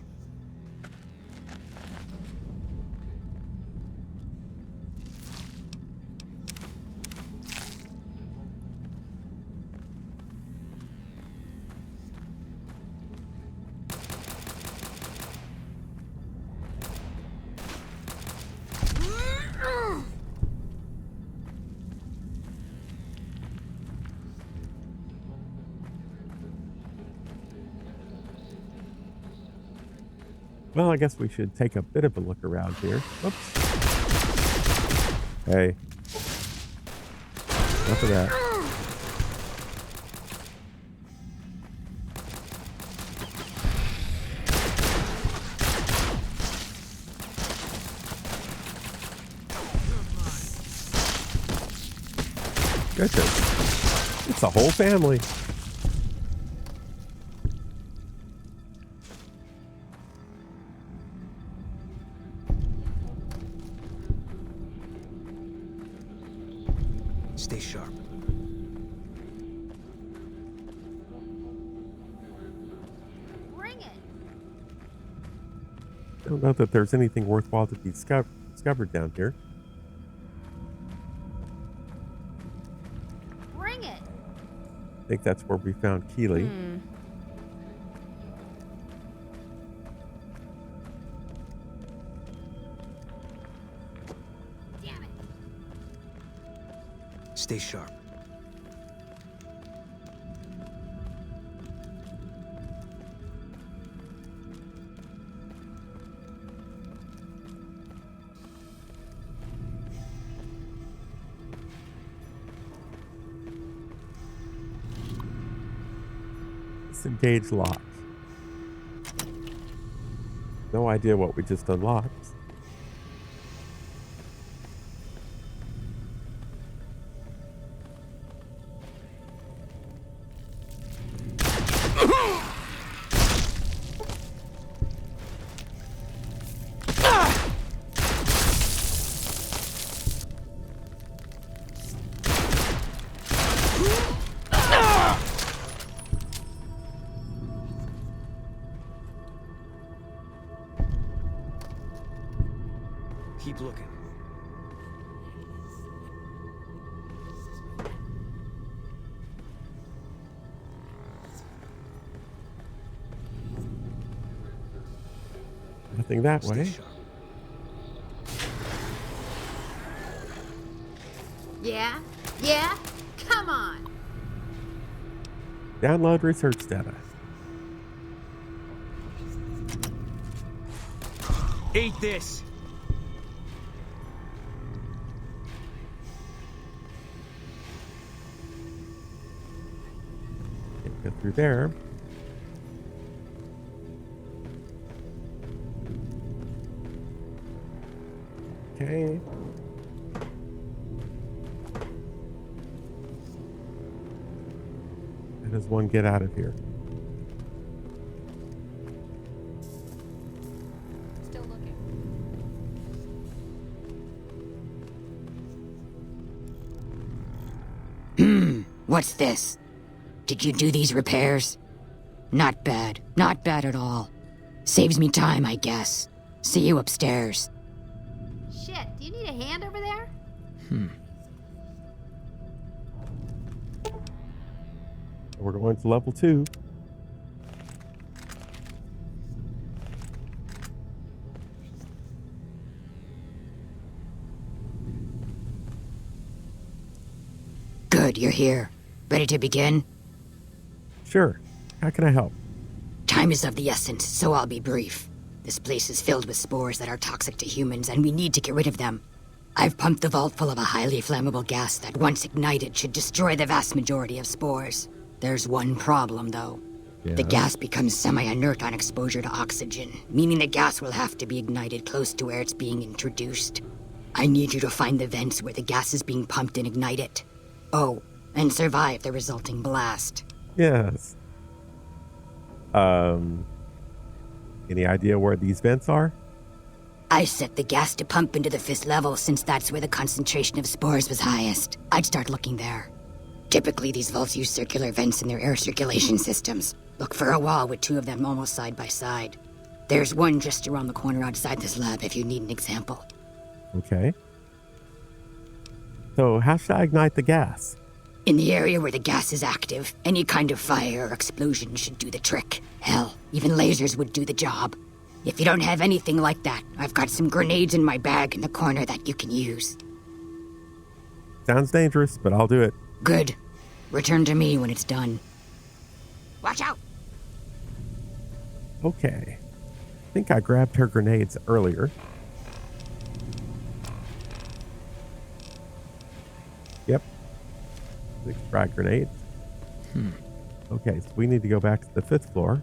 A: Well, I guess we should take a bit of a look around here. Whoops. Hey. Enough of that. Goodness. It's a whole family.
G: Stay sharp.
K: Bring it.
A: I don't know that there's anything worthwhile to be discovered down here.
K: Bring it.
A: I think that's where we found Keely.
K: Damn it.
G: Stay sharp.
A: Disengage lock. No idea what we just unlocked.
G: Keep looking.
A: Nothing that way.
K: Yeah? Yeah? Come on!
A: Download research data.
G: Eat this!
A: Go through there. Okay. How does one get out of here?
O: Still looking.
P: What's this? Did you do these repairs? Not bad. Not bad at all. Saves me time, I guess. See you upstairs.
K: Shit, do you need a hand over there?
A: We're going to level 2.
P: Good, you're here. Ready to begin?
A: Sure. How can I help?
P: Time is of the essence, so I'll be brief. This place is filled with spores that are toxic to humans, and we need to get rid of them. I've pumped the vault full of a highly flammable gas that, once ignited, should destroy the vast majority of spores. There's one problem, though.
A: Yeah.
P: The gas becomes semi-inert on exposure to oxygen, meaning the gas will have to be ignited close to where it's being introduced. I need you to find the vents where the gas is being pumped and ignite it. Oh, and survive the resulting blast.
A: Yes. Any idea where these vents are?
P: I set the gas to pump into the 5th level since that's where the concentration of spores was highest. I'd start looking there. Typically, these vaults use circular vents in their air circulation systems. Look for a wall with 2 of them almost side by side. There's one just around the corner outside this lab if you need an example.
A: Okay. So how should I ignite the gas?
P: In the area where the gas is active, any kind of fire or explosion should do the trick. Hell, even lasers would do the job. If you don't have anything like that, I've got some grenades in my bag in the corner that you can use.
A: Sounds dangerous, but I'll do it.
P: Good. Return to me when it's done. Watch out!
A: Okay. I think I grabbed her grenades earlier. Yep. 6 frag grenades. Okay, so we need to go back to the 5th floor.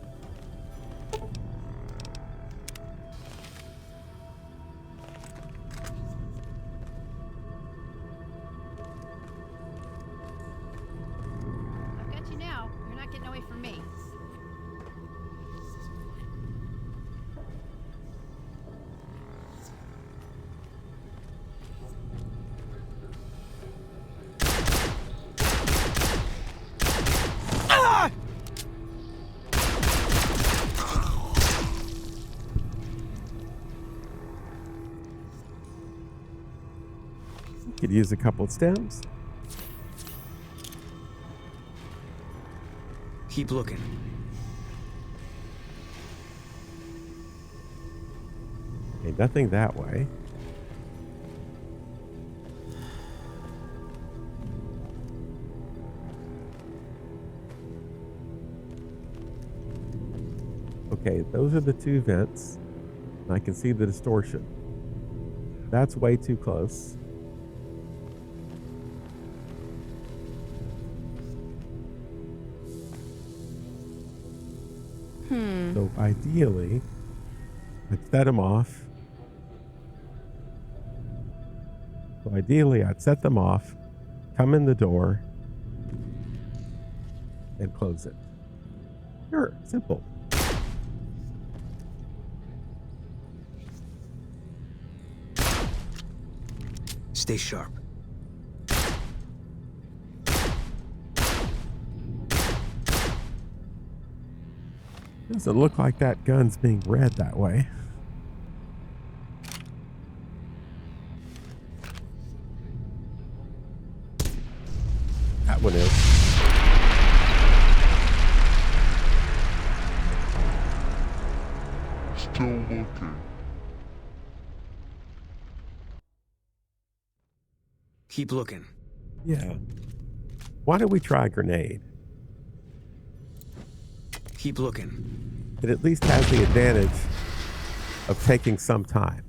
K: I've got you now. You're not getting away from me.
A: Could use a couple of stems.
G: Keep looking.
A: Okay, nothing that way. Okay, those are the 2 vents. And I can see the distortion. That's way too close. So ideally, I'd set them off. So ideally, I'd set them off, come in the door, and close it. Sure, simple.
G: Stay sharp.
A: Doesn't look like that gun's being read that way. That one is.
M: Still looking.
G: Keep looking.
A: Yeah. Why don't we try a grenade?
G: Keep looking.
A: It at least has the advantage of taking some time.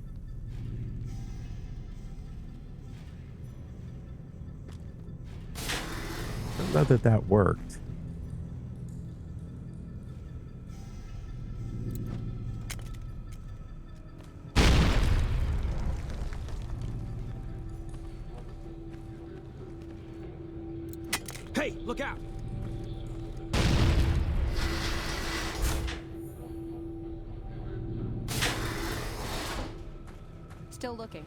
A: I don't know that that worked.
G: Hey, look out!
O: Still looking.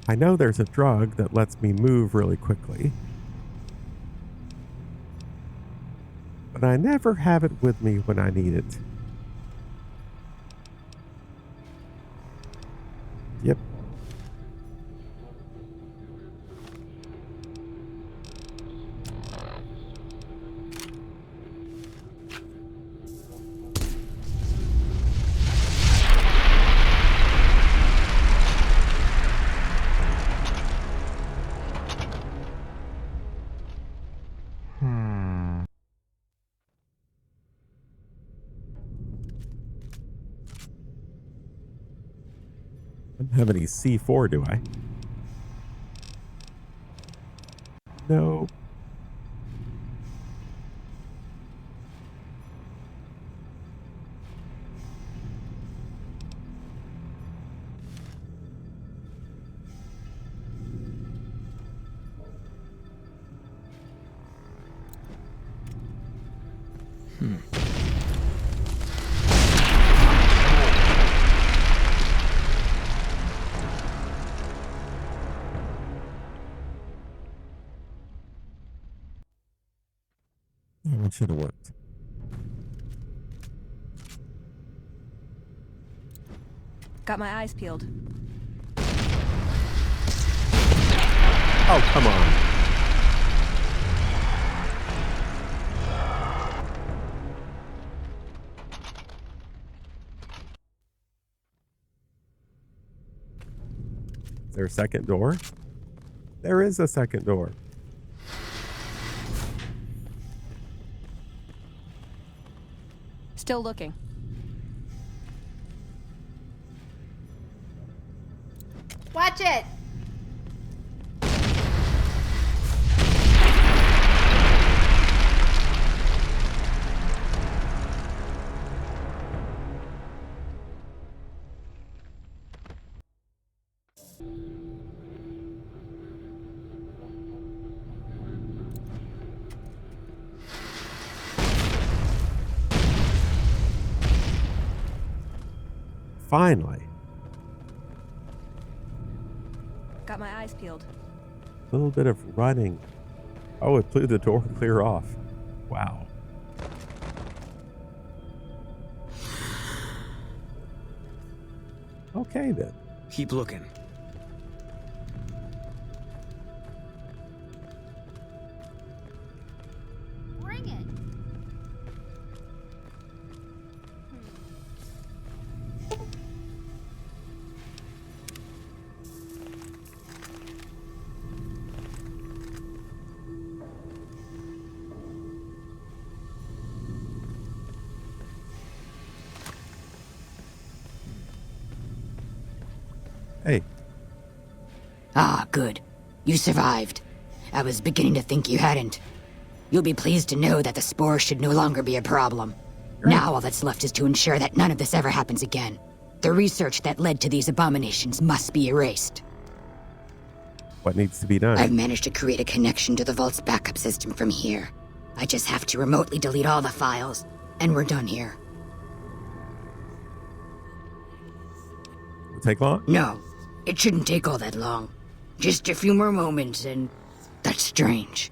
A: I know there's a drug that lets me move really quickly, but I never have it with me when I need it. Yep. I don't have any C4, do I? No. That one should have worked.
B: Got my eyes peeled.
A: Oh, come on. Is there a second door? There is a second door.
O: Still looking.
K: Watch it!
A: Finally.
B: Got my eyes peeled.
A: A little bit of running. Oh, it blew the door clear off. Wow. Okay, then.
G: Keep looking.
K: Bring it!
A: Hey.
P: Ah, good. You survived. I was beginning to think you hadn't. You'll be pleased to know that the Spore should no longer be a problem.
A: Great.
P: Now all that's left is to ensure that none of this ever happens again. The research that led to these abominations must be erased.
A: What needs to be done?
P: I've managed to create a connection to the Vault's backup system from here. I just have to remotely delete all the files, and we're done here.
A: Will it take long?
P: No, it shouldn't take all that long. Just a few more moments, and that's strange.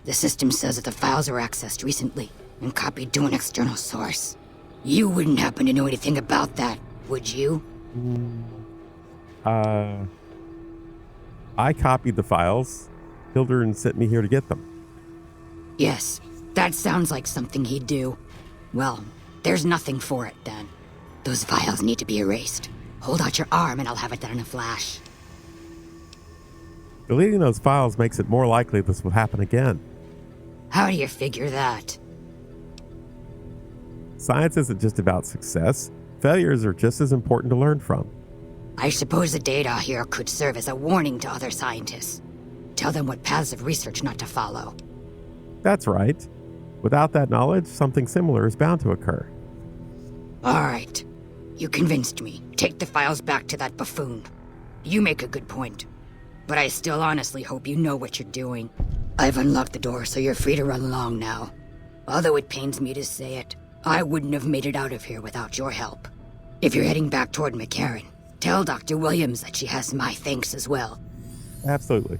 P: The system says that the files were accessed recently and copied to an external source. You wouldn't happen to know anything about that, would you?
A: I copied the files. Hildern sent me here to get them.
P: Yes, that sounds like something he'd do. Well, there's nothing for it then. Those files need to be erased. Hold out your arm and I'll have it done in a flash.
A: Deleting those files makes it more likely this will happen again.
P: How do you figure that?
A: Science isn't just about success. Failures are just as important to learn from.
P: I suppose the data here could serve as a warning to other scientists. Tell them what paths of research not to follow.
A: That's right. Without that knowledge, something similar is bound to occur.
P: All right. You convinced me. Take the files back to that buffoon. You make a good point. But I still honestly hope you know what you're doing. I've unlocked the door, so you're free to run along now. Although it pains me to say it, I wouldn't have made it out of here without your help. If you're heading back toward McCarran, tell Dr. Williams that she has my thanks as well.
A: Absolutely.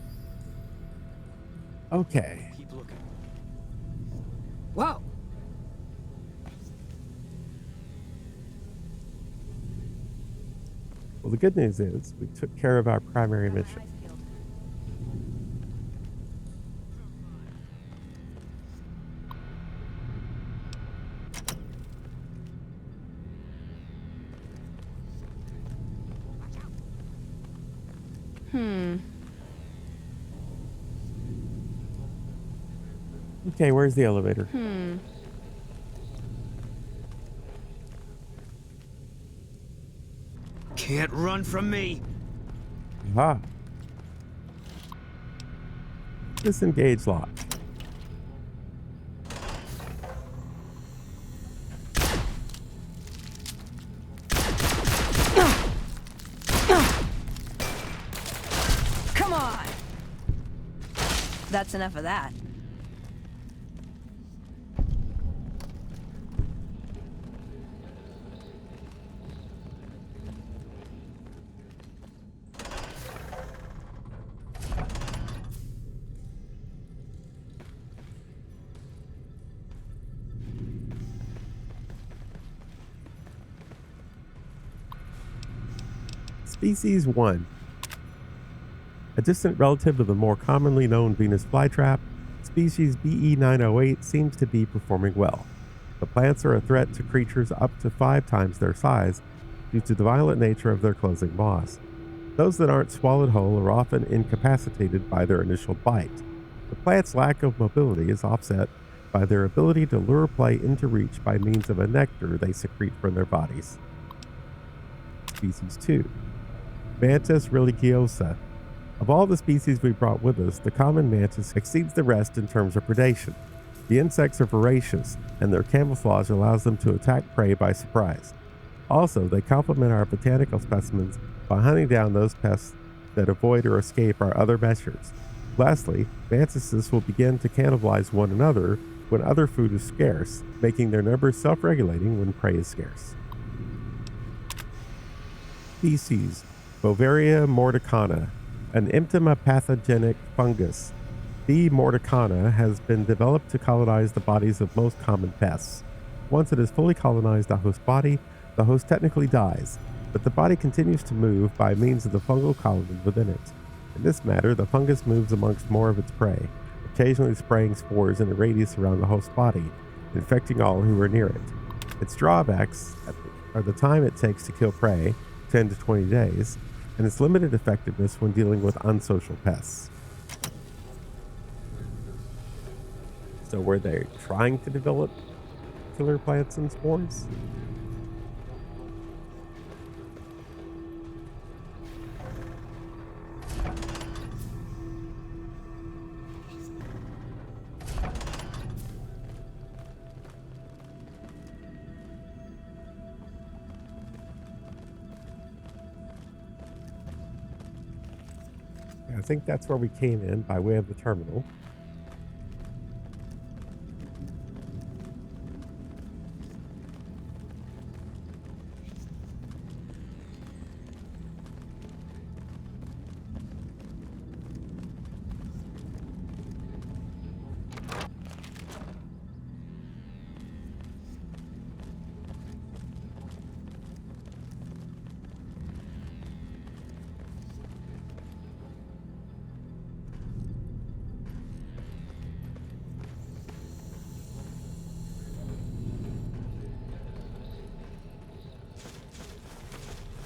A: Okay.
G: Keep looking.
P: Whoa!
A: Well, the good news is we took care of our primary mission. Okay, where's the elevator?
G: Can't run from me.
A: Aha. Disengage lock.
B: Come on! That's enough of that.
A: Species 1. A distant relative of the more commonly known Venus flytrap, species BE908 seems to be performing well. The plants are a threat to creatures up to 5 times their size due to the violent nature of their closing maws. Those that aren't swallowed whole are often incapacitated by their initial bite. The plant's lack of mobility is offset by their ability to lure prey into reach by means of a nectar they secrete from their bodies. Species 2. Mantis religiosa. Of all the species we brought with us, the common mantis exceeds the rest in terms of predation. The insects are voracious, and their camouflage allows them to attack prey by surprise. Also, they complement our botanical specimens by hunting down those pests that avoid or escape our other measures. Lastly, mantises will begin to cannibalize one another when other food is scarce, making their numbers self-regulating when prey is scarce. Species Bovaria mordicana, an entomopathogenic fungus. B. mordicana has been developed to colonize the bodies of most common pests. Once it has fully colonized a host body, the host technically dies, but the body continues to move by means of the fungal colony within it. In this manner, the fungus moves amongst more of its prey, occasionally spraying spores in a radius around the host body, infecting all who are near it. Its drawbacks are the time it takes to kill prey, 10 to 20 days, and its limited effectiveness when dealing with unsocial pests. So were they trying to develop killer plants and spores? I think that's where we came in by way of the terminal.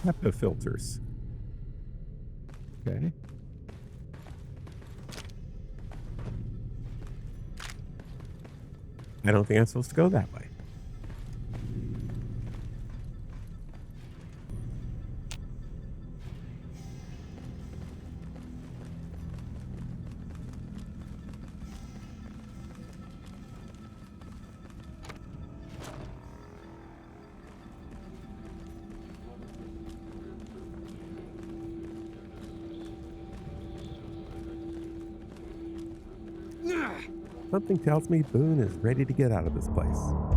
A: HEPA filters. Okay. I don't think I'm supposed to go that way. Something tells me Boone is ready to get out of this place.